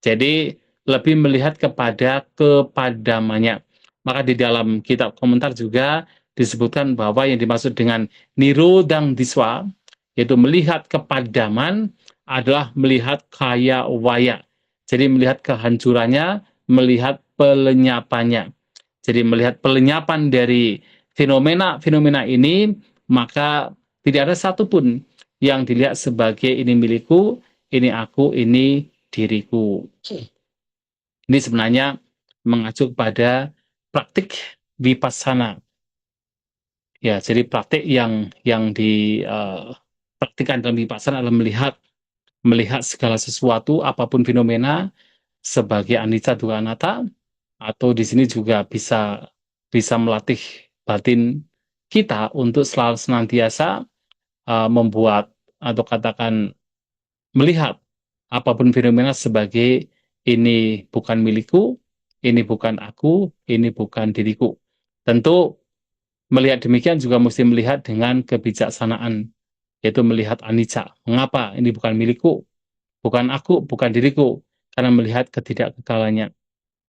Jadi lebih melihat kepada kepadamannya. Maka di dalam kitab komentar juga disebutkan bahwa yang dimaksud dengan nirodang diswa, yaitu melihat kepadaman, adalah melihat kaya waya. Jadi melihat kehancurannya, melihat pelenyapannya. Jadi melihat pelenyapan dari fenomena-fenomena ini, maka tidak ada satupun yang dilihat sebagai ini milikku, ini aku, ini diriku. Ini sebenarnya mengacu pada praktik vipassana. Ya, jadi praktik yang dipraktikkan dalam vipassana adalah melihat segala sesuatu, apapun fenomena sebagai anicca dukkha anatta, atau di sini juga bisa melatih batin kita untuk selalu senantiasa membuat atau katakan melihat apapun fenomena sebagai ini bukan milikku, ini bukan aku, ini bukan diriku. Tentu melihat demikian juga mesti melihat dengan kebijaksanaan, yaitu melihat anicca. Mengapa ini bukan milikku, bukan aku, bukan diriku? Karena melihat ketidakkekalannya,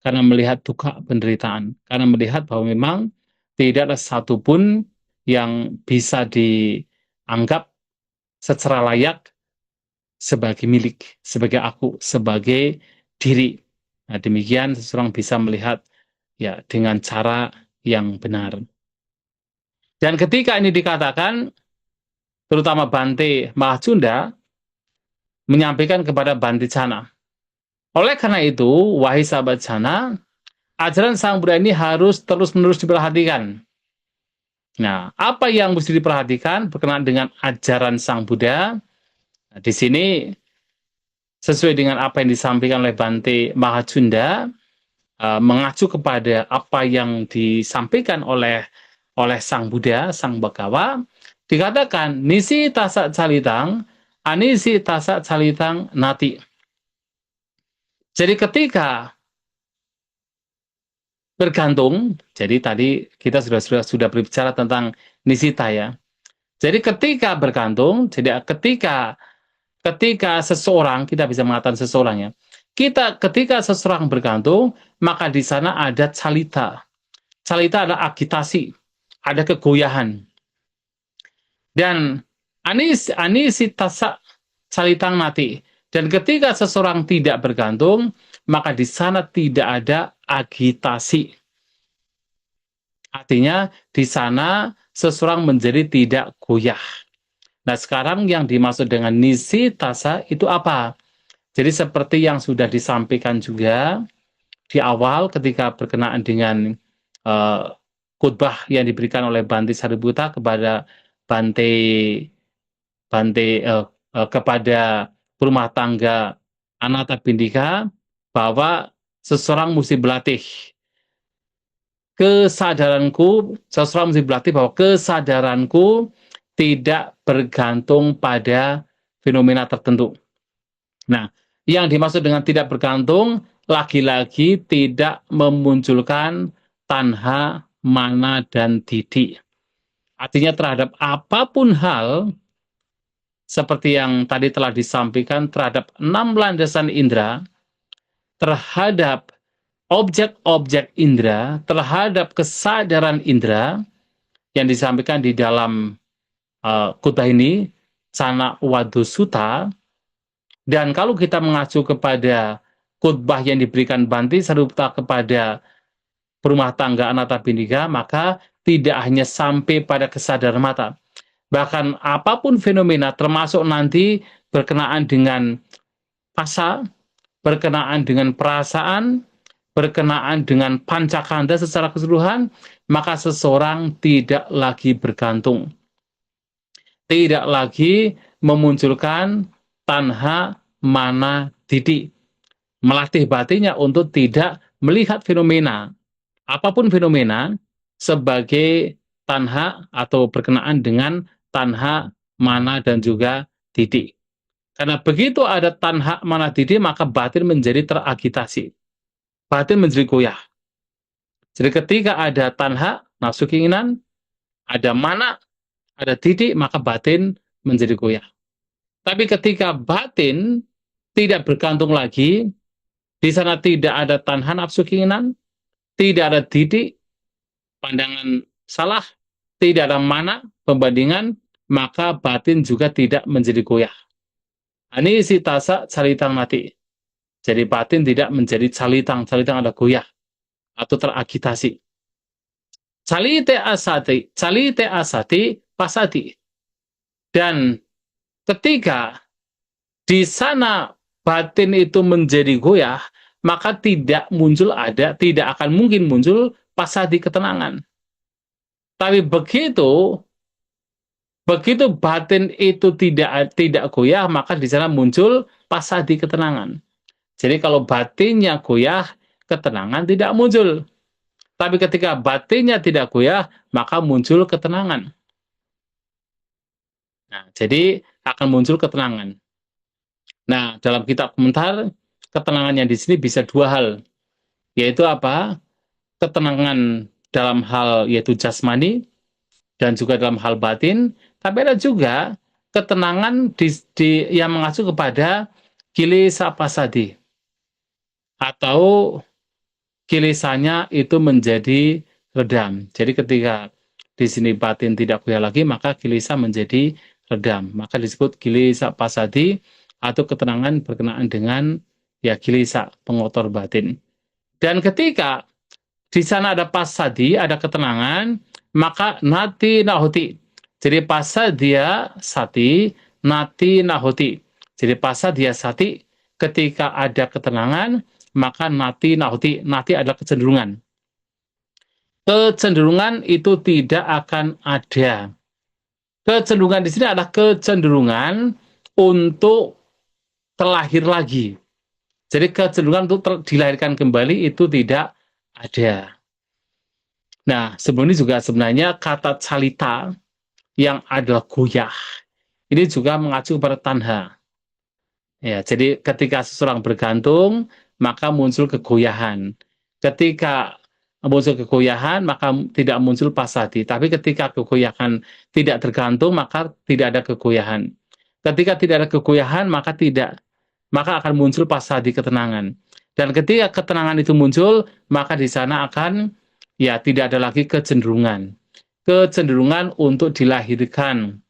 karena melihat duka penderitaan, karena melihat bahwa memang tidak ada satupun yang bisa dianggap secara layak sebagai milik, sebagai aku, sebagai diri. Nah, demikian seseorang bisa melihat dengan cara yang benar. Dan ketika ini dikatakan, terutama Bante Mahacunda menyampaikan kepada Bante Chana, Oleh karena itu, wahai sahabat sana, ajaran Sang Buddha ini harus terus-menerus diperhatikan. Nah, apa yang mesti diperhatikan berkenaan dengan ajaran Sang Buddha? Nah, di sini sesuai dengan apa yang disampaikan oleh Bante Mahacunda, mengacu kepada apa yang disampaikan oleh Sang Buddha, Sang Bhagawa, dikatakan nisi tasa calitang, anisi tasa calitang nati. Jadi ketika bergantung, jadi tadi kita sudah berbicara tentang nisita ya. Jadi ketika bergantung, jadi ketika seseorang, kita bisa mengatakan seseorang ya, ketika seseorang bergantung, maka di sana ada calita. Calita adalah agitasi, ada kegoyahan. Dan anisitasa calitang mati. Dan ketika seseorang tidak bergantung, maka di sana tidak ada agitasi. Artinya di sana seseorang menjadi tidak goyah. Nah, sekarang yang dimaksud dengan nisitasa itu apa? Jadi seperti yang sudah disampaikan juga di awal ketika berkenaan dengan khutbah yang diberikan oleh Bante Sariputta kepada Bante kepada rumah tangga Anathapindika, bahwa seseorang mesti berlatih seseorang mesti berlatih bahwa kesadaranku tidak bergantung pada fenomena tertentu. Nah, yang dimaksud dengan tidak bergantung, lagi-lagi tidak memunculkan tanha, mana, dan didi. Artinya terhadap apapun hal, seperti yang tadi telah disampaikan, terhadap 6 landasan indera, terhadap objek-objek indera, terhadap kesadaran indera, yang disampaikan di dalam khutbah ini, Cana Wadu Sutta. Dan kalau kita mengacu kepada khutbah yang diberikan Bante Sariputta kepada rumah tangga Anathapindika, maka tidak hanya sampai pada kesadaran mata. Bahkan apapun fenomena, termasuk nanti berkenaan dengan rasa, berkenaan dengan perasaan, berkenaan dengan pancakanda secara keseluruhan, maka seseorang tidak lagi bergantung. Tidak lagi memunculkan tanha, mana, didi. Melatih batinnya untuk tidak melihat fenomena, apapun fenomena, sebagai tanha atau berkenaan dengan tanha, mana, dan juga didi. Karena begitu ada tanha, mana, didi, maka batin menjadi teragitasi. Batin menjadi goyah. Jadi ketika ada tanha, nafsu keinginan, ada mana, ada didi, maka batin menjadi goyah. Tapi ketika batin tidak bergantung lagi, di sana tidak ada tanha, nafsu keinginan, tidak ada didi, pandangan salah, tidak ada mana, pembandingan, maka batin juga tidak menjadi goyah. Ini si tasa calitang mati. Jadi batin tidak menjadi calitang ada goyah atau teragitasi. Calite asati pasati. Dan ketika di sana batin itu menjadi goyah, maka tidak akan mungkin muncul pasati ketenangan. Tapi begitu batin itu tidak goyah, maka di sana muncul pasati ketenangan. Jadi kalau batinnya goyah, ketenangan tidak muncul. Tapi ketika batinnya tidak goyah, maka muncul ketenangan. Nah, jadi akan muncul ketenangan. Nah, dalam kitab komentar, ketenangan yang di sini bisa 2 hal. Yaitu apa? Ketenangan dalam hal yaitu jasmani, dan juga dalam hal batin. Tapi ada juga ketenangan yang mengacu kepada kilesa pasadi. Atau kilesanya itu menjadi redam. Jadi ketika di sini batin tidak goyah lagi, maka kilesa menjadi redam. Maka disebut kilesa pasadi, atau ketenangan berkenaan dengan ya kilesa, pengotor batin. Dan ketika di sana ada pasadi, ada ketenangan, maka nati nahoti. Jadi pasadia sati, nati nahoti. Jadi pasadia sati, ketika ada ketenangan, maka nati nauti. Nati adalah kecenderungan. Kecenderungan itu tidak akan ada. Kecenderungan di sini adalah kecenderungan untuk terlahir lagi. Jadi kecenderungan untuk dilahirkan kembali itu tidak ada. Nah, sebelum ini juga sebenarnya kata calita yang adalah goyah, ini juga mengacu pada tanha. Ya, jadi ketika seseorang bergantung, maka muncul kegoyahan. Ketika muncul kegoyahan, maka tidak muncul pasadi. Tapi ketika kegoyahan tidak tergantung, maka tidak ada kegoyahan. Ketika tidak ada kegoyahan, maka akan muncul pasadi, ketenangan. Dan ketika ketenangan itu muncul, maka di sana akan ya tidak ada lagi kecenderungan. Kecenderungan untuk dilahirkan.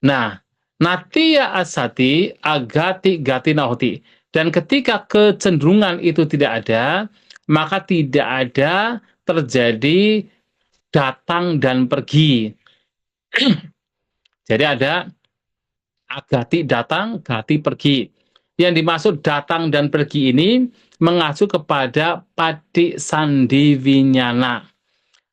Nah, natiya asati agati gati nahoti. Dan ketika kecenderungan itu tidak ada, maka tidak ada terjadi datang dan pergi. Jadi ada agati datang, gati pergi. Yang dimaksud datang dan pergi ini mengacu kepada pati sandi vinyana.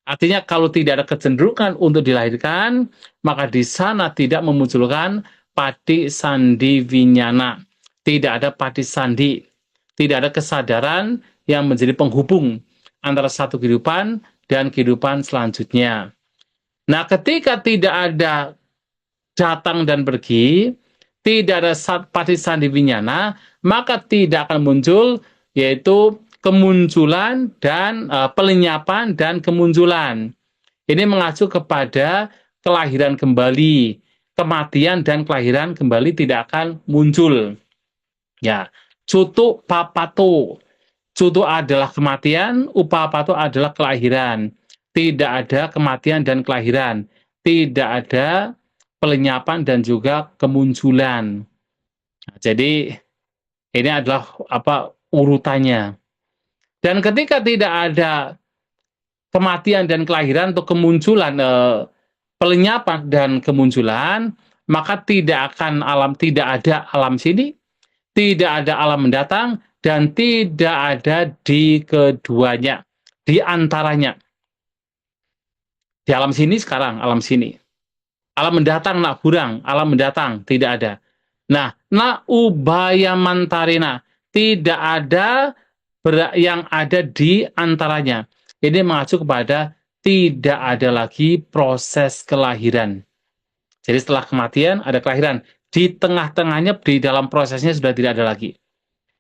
Artinya kalau tidak ada kecenderungan untuk dilahirkan, maka di sana tidak memunculkan pati sandi vinyana. Tidak ada pati sandi. Tidak ada kesadaran yang menjadi penghubung antara satu kehidupan dan kehidupan selanjutnya. Nah, ketika tidak ada datang dan pergi, tidak ada pati sandi vinyana, maka tidak akan muncul yaitu kemunculan dan pelenyapan dan kemunculan. Ini mengacu kepada kelahiran kembali. Kematian dan kelahiran kembali tidak akan muncul. Ya, cutu papato. Cutu adalah kematian, upapato adalah kelahiran. Tidak ada kematian dan kelahiran. Tidak ada pelenyapan dan juga kemunculan. Nah, jadi ini adalah urutannya. Dan ketika tidak ada kematian dan kelahiran atau kemunculan, pelenyapan dan kemunculan, maka tidak ada alam sini, tidak ada alam mendatang, dan tidak ada di keduanya, di antaranya. Di alam sini sekarang, alam sini. Alam mendatang, nak hurang, alam mendatang, tidak ada. Nah, na ubaya mantarina, tidak ada yang ada di antaranya. Ini mengacu kepada tidak ada lagi proses kelahiran. Jadi setelah kematian ada kelahiran. Di tengah-tengahnya, di dalam prosesnya sudah tidak ada lagi.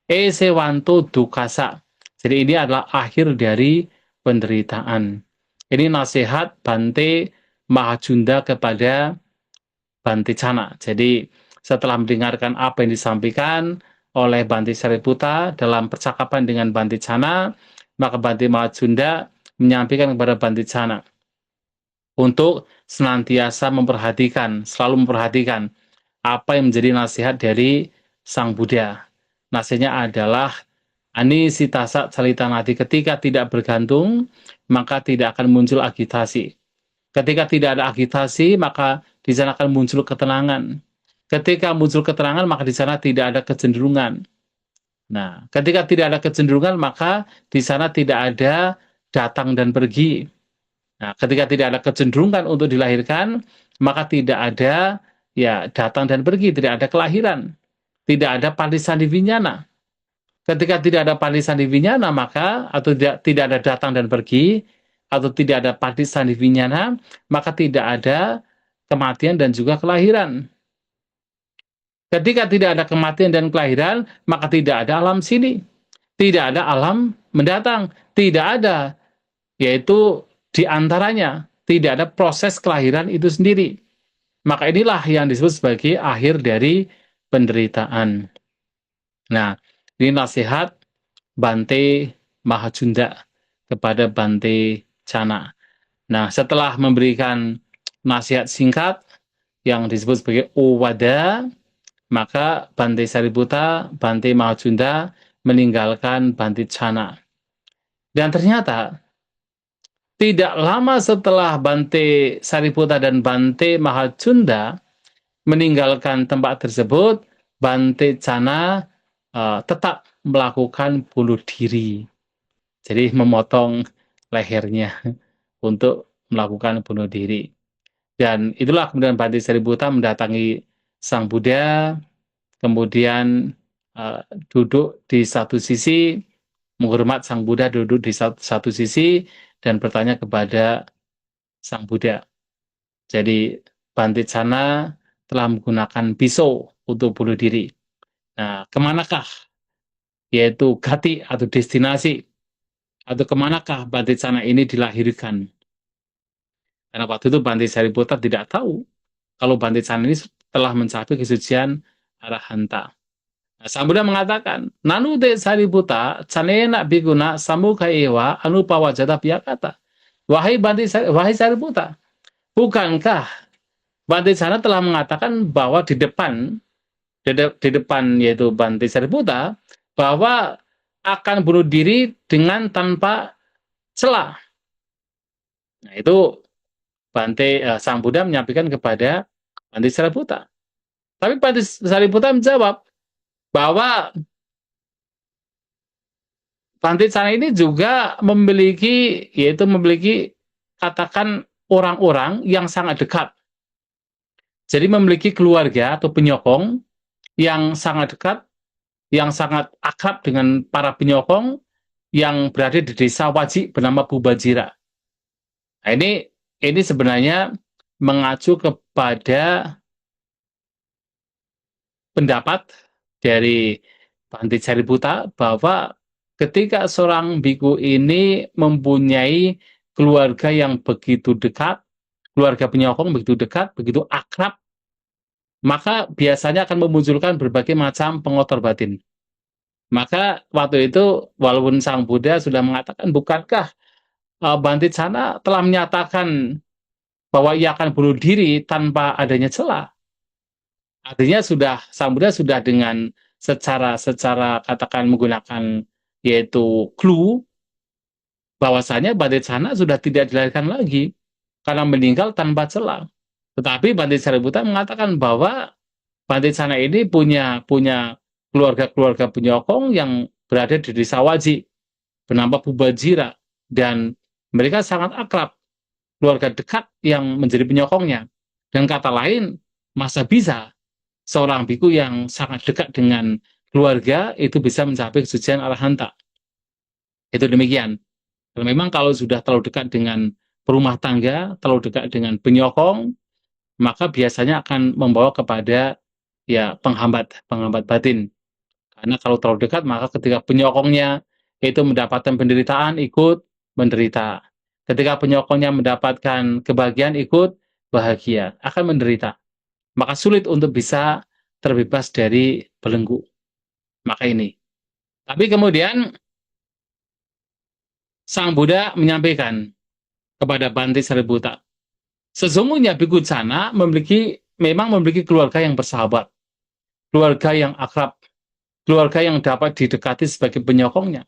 Esewanto dukasa. Jadi ini adalah akhir dari penderitaan. Ini nasihat Bante Mahajunda kepada Bante Cana. Jadi setelah mendengarkan apa yang disampaikan oleh Bante Sariputta dalam percakapan dengan Bante Cana, maka Bante Mahajunda menyampaikan kepada Bante Cana untuk senantiasa memperhatikan, selalu memperhatikan apa yang menjadi nasihat dari Sang Buddha. Nasihatnya adalah anisitasa calitanati, ketika tidak bergantung, maka tidak akan muncul agitasi. Ketika tidak ada agitasi, maka di sana akan muncul ketenangan. Ketika muncul ketenangan, maka di sana tidak ada kecenderungan. Nah, ketika tidak ada kecenderungan, maka di sana tidak ada datang dan pergi. Nah, ketika tidak ada kecenderungan untuk dilahirkan, maka tidak ada ya datang dan pergi, tidak ada kelahiran. Tidak ada patisandi vinyana. Ketika tidak ada patisandi vinyana, maka atau tidak ada datang dan pergi, atau tidak ada patisandi vinyana, maka tidak ada kematian dan juga kelahiran. Ketika tidak ada kematian dan kelahiran, maka tidak ada alam sini. Tidak ada alam mendatang. Tidak ada, yaitu di antaranya. Tidak ada proses kelahiran itu sendiri. Maka inilah yang disebut sebagai akhir dari penderitaan. Nah, ini nasihat Bante Mahajunda kepada Bante Cana. Nah, setelah memberikan nasihat singkat yang disebut sebagai Owada, maka Bante Sariputta, Bante Mahajunda meninggalkan Bante Cana. Dan ternyata tidak lama setelah Bante Sariputta dan Bante Mahajunda meninggalkan tempat tersebut, Bante Cana tetap melakukan bunuh diri. Jadi memotong lehernya untuk melakukan bunuh diri. Dan itulah kemudian Bante Sariputa mendatangi Sang Buddha, kemudian duduk di satu sisi, menghormat Sang Buddha duduk di satu sisi, dan bertanya kepada Sang Buddha. Jadi Bante Cana telah menggunakan pisau untuk bunuh diri. Nah, kemanakah yaitu gati atau destinasi atau kemanakah Bante Cana ini dilahirkan? Karena waktu itu Bante Sariputra tidak tahu kalau Bante Cana ini telah mencapai kesucian arahanta. Nah, Sang Buddha mengatakan, Nanu te Sariputra, canena biguna samuka ewa anupawajata piyakata. Wahai Sariputra, bukankah Bante Cana telah mengatakan bahwa di depan yaitu Bante Sariputra, bahwa akan bunuh diri dengan tanpa celah. Nah, itu Sang Buddha menyampaikan kepada Bante Sariputra. Tapi Bante Sariputra menjawab bahwa Bante Cana ini juga memiliki katakan orang-orang yang sangat dekat. Jadi memiliki keluarga atau penyokong yang sangat dekat, yang sangat akrab dengan para penyokong yang berada di desa Wajik bernama Pubajira. Nah, ini sebenarnya mengacu kepada pendapat dari Bante Sariputra bahwa ketika seorang biku ini mempunyai keluarga yang begitu dekat, keluarga penyokong begitu dekat, begitu akrab, maka biasanya akan memunculkan berbagai macam pengotor batin. Maka waktu itu, walaupun Sang Buddha sudah mengatakan, bukankah Bante Cana telah menyatakan bahwa ia akan bunuh diri tanpa adanya celah? Artinya Sang Buddha sudah dengan secara katakan menggunakan yaitu clue bahwasanya Bante Cana sudah tidak dilahirkan lagi karena meninggal tanpa celah. Tetapi Bante Sariputra mengatakan bahwa Bante Cana ini punya keluarga-keluarga penyokong yang berada di desa Wajik bernama Pubajira, dan mereka sangat akrab, keluarga dekat yang menjadi penyokongnya. Dan kata lain, masa bisa seorang biku yang sangat dekat dengan keluarga itu bisa mencapai kesucian arahanta. Itu demikian. Dan memang kalau sudah terlalu dekat dengan perumah tangga, terlalu dekat dengan penyokong, maka biasanya akan membawa kepada ya penghambat batin. Karena kalau terlalu dekat, maka ketika penyokongnya itu mendapatkan penderitaan, ikut menderita. Ketika penyokongnya mendapatkan kebahagiaan, ikut bahagia, akan menderita. Maka sulit untuk bisa terbebas dari belenggu. Maka ini. Tapi kemudian Sang Buddha menyampaikan kepada Bante Sariputra, sesungguhnya Bhikkhu Cana memang memiliki keluarga yang bersahabat, keluarga yang akrab, keluarga yang dapat didekati sebagai penyokongnya.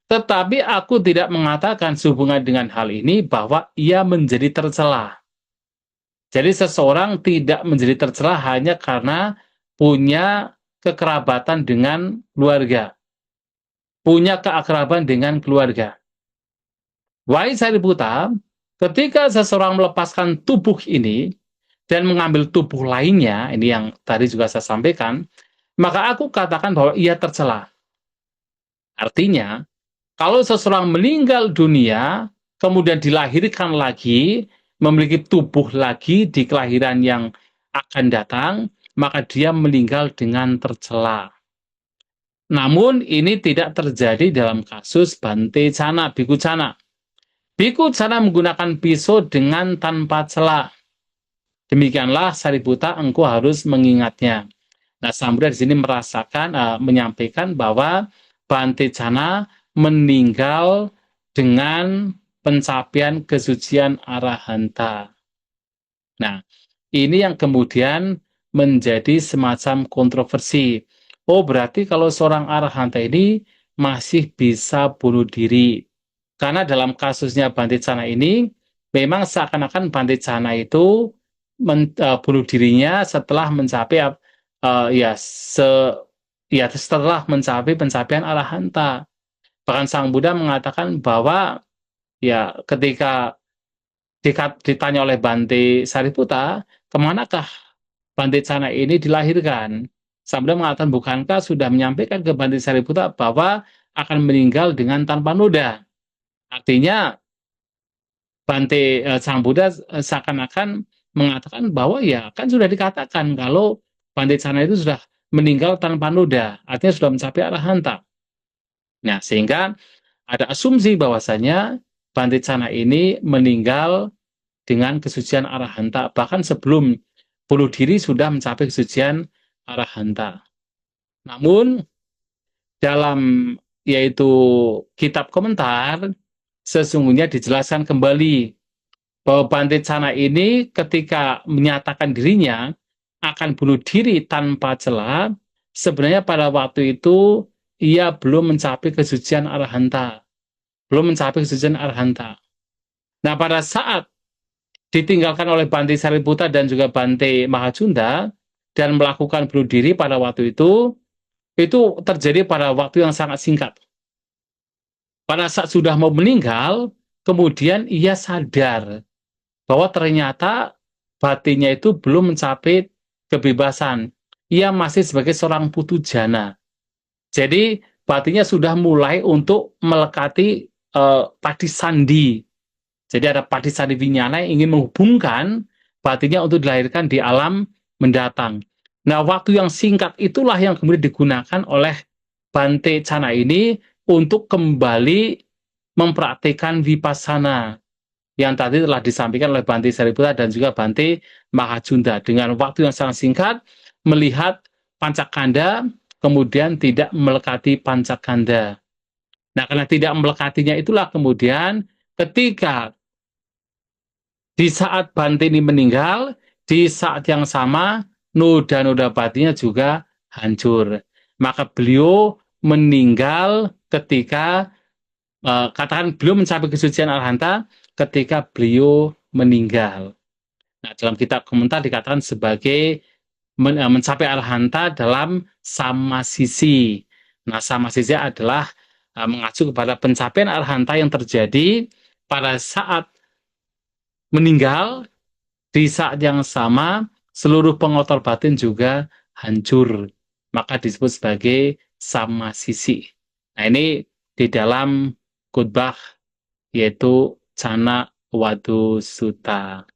Tetapi aku tidak mengatakan sehubungan dengan hal ini bahwa ia menjadi tercela. Jadi seseorang tidak menjadi tercela hanya karena punya kekerabatan dengan keluarga, punya keakraban dengan keluarga. Wahai Sariputra, ketika seseorang melepaskan tubuh ini dan mengambil tubuh lainnya, ini yang tadi juga saya sampaikan, maka aku katakan bahwa ia tercela. Artinya, kalau seseorang meninggal dunia, kemudian dilahirkan lagi, memiliki tubuh lagi di kelahiran yang akan datang, maka dia meninggal dengan tercela. Namun ini tidak terjadi dalam kasus Bante Cana, Bhikkhu Cana. Bhikkhu Cana menggunakan pisau dengan tanpa celah. Demikianlah Sariputra, engkau harus mengingatnya. Nah, Sang Buddha di sini menyampaikan bahwa Bante Cana meninggal dengan pencapaian kesucian arahanta. Nah, ini yang kemudian menjadi semacam kontroversi. Oh, berarti kalau seorang arahanta ini masih bisa bunuh diri. Karena dalam kasusnya Bante Cana ini, memang seakan-akan Bante Cana itu bunuh dirinya setelah mencapai ya setelah mencapai pencapaian arahanta. Bahkan Sang Buddha mengatakan bahwa ya ketika ditanya oleh Bante Sariputta, kemanakah Bante Cana ini dilahirkan? Sang Buddha mengatakan, bukankah sudah menyampaikan ke Bante Sariputta bahwa akan meninggal dengan tanpa noda? Artinya Bante Sang Buddha seakan-akan mengatakan bahwa ya kan sudah dikatakan kalau Bante Cana itu sudah meninggal tanpa noda, artinya sudah mencapai arahanta. Nah, sehingga ada asumsi bahwasanya Bante Cana ini meninggal dengan kesucian arahanta, bahkan sebelum bunuh diri sudah mencapai kesucian arahanta. Namun dalam yaitu kitab komentar sesungguhnya dijelaskan kembali bahwa Bante Cana ini ketika menyatakan dirinya akan bunuh diri tanpa celah, sebenarnya pada waktu itu ia belum mencapai kesucian arahanta. Belum mencapai kesucian arahanta. Nah, pada saat ditinggalkan oleh Bante Sariputta dan juga Bante Mahacunda dan melakukan bunuh diri pada waktu itu terjadi pada waktu yang sangat singkat. Pada saat sudah mau meninggal, kemudian ia sadar bahwa ternyata batinnya itu belum mencapai kebebasan. Ia masih sebagai seorang putu jana. Jadi batinnya sudah mulai untuk melekati pati sandi. Jadi ada pati sandi winyana yang ingin menghubungkan batinnya untuk dilahirkan di alam mendatang. Nah, waktu yang singkat itulah yang kemudian digunakan oleh Bante Cana ini untuk kembali mempraktikkan vipassana yang tadi telah disampaikan oleh Bante Sariputta dan juga Bante Mahacunda dengan waktu yang sangat singkat melihat pancakanda kemudian tidak melekati pancakanda. Nah, karena tidak melekatinya itulah kemudian ketika di saat Bante ini meninggal, di saat yang sama noda-noda batinnya juga hancur. Maka beliau meninggal ketika katakan beliau mencapai kesucian arhanta ketika beliau meninggal. Nah, dalam kitab komentar dikatakan sebagai mencapai arhanta dalam samasisi. Nah, samasisi adalah mengacu kepada pencapaian arhanta yang terjadi pada saat meninggal, di saat yang sama seluruh pengotor batin juga hancur. Maka disebut sebagai samasisi. Nah, ini di dalam khutbah yaitu Cana Wadu Sutta.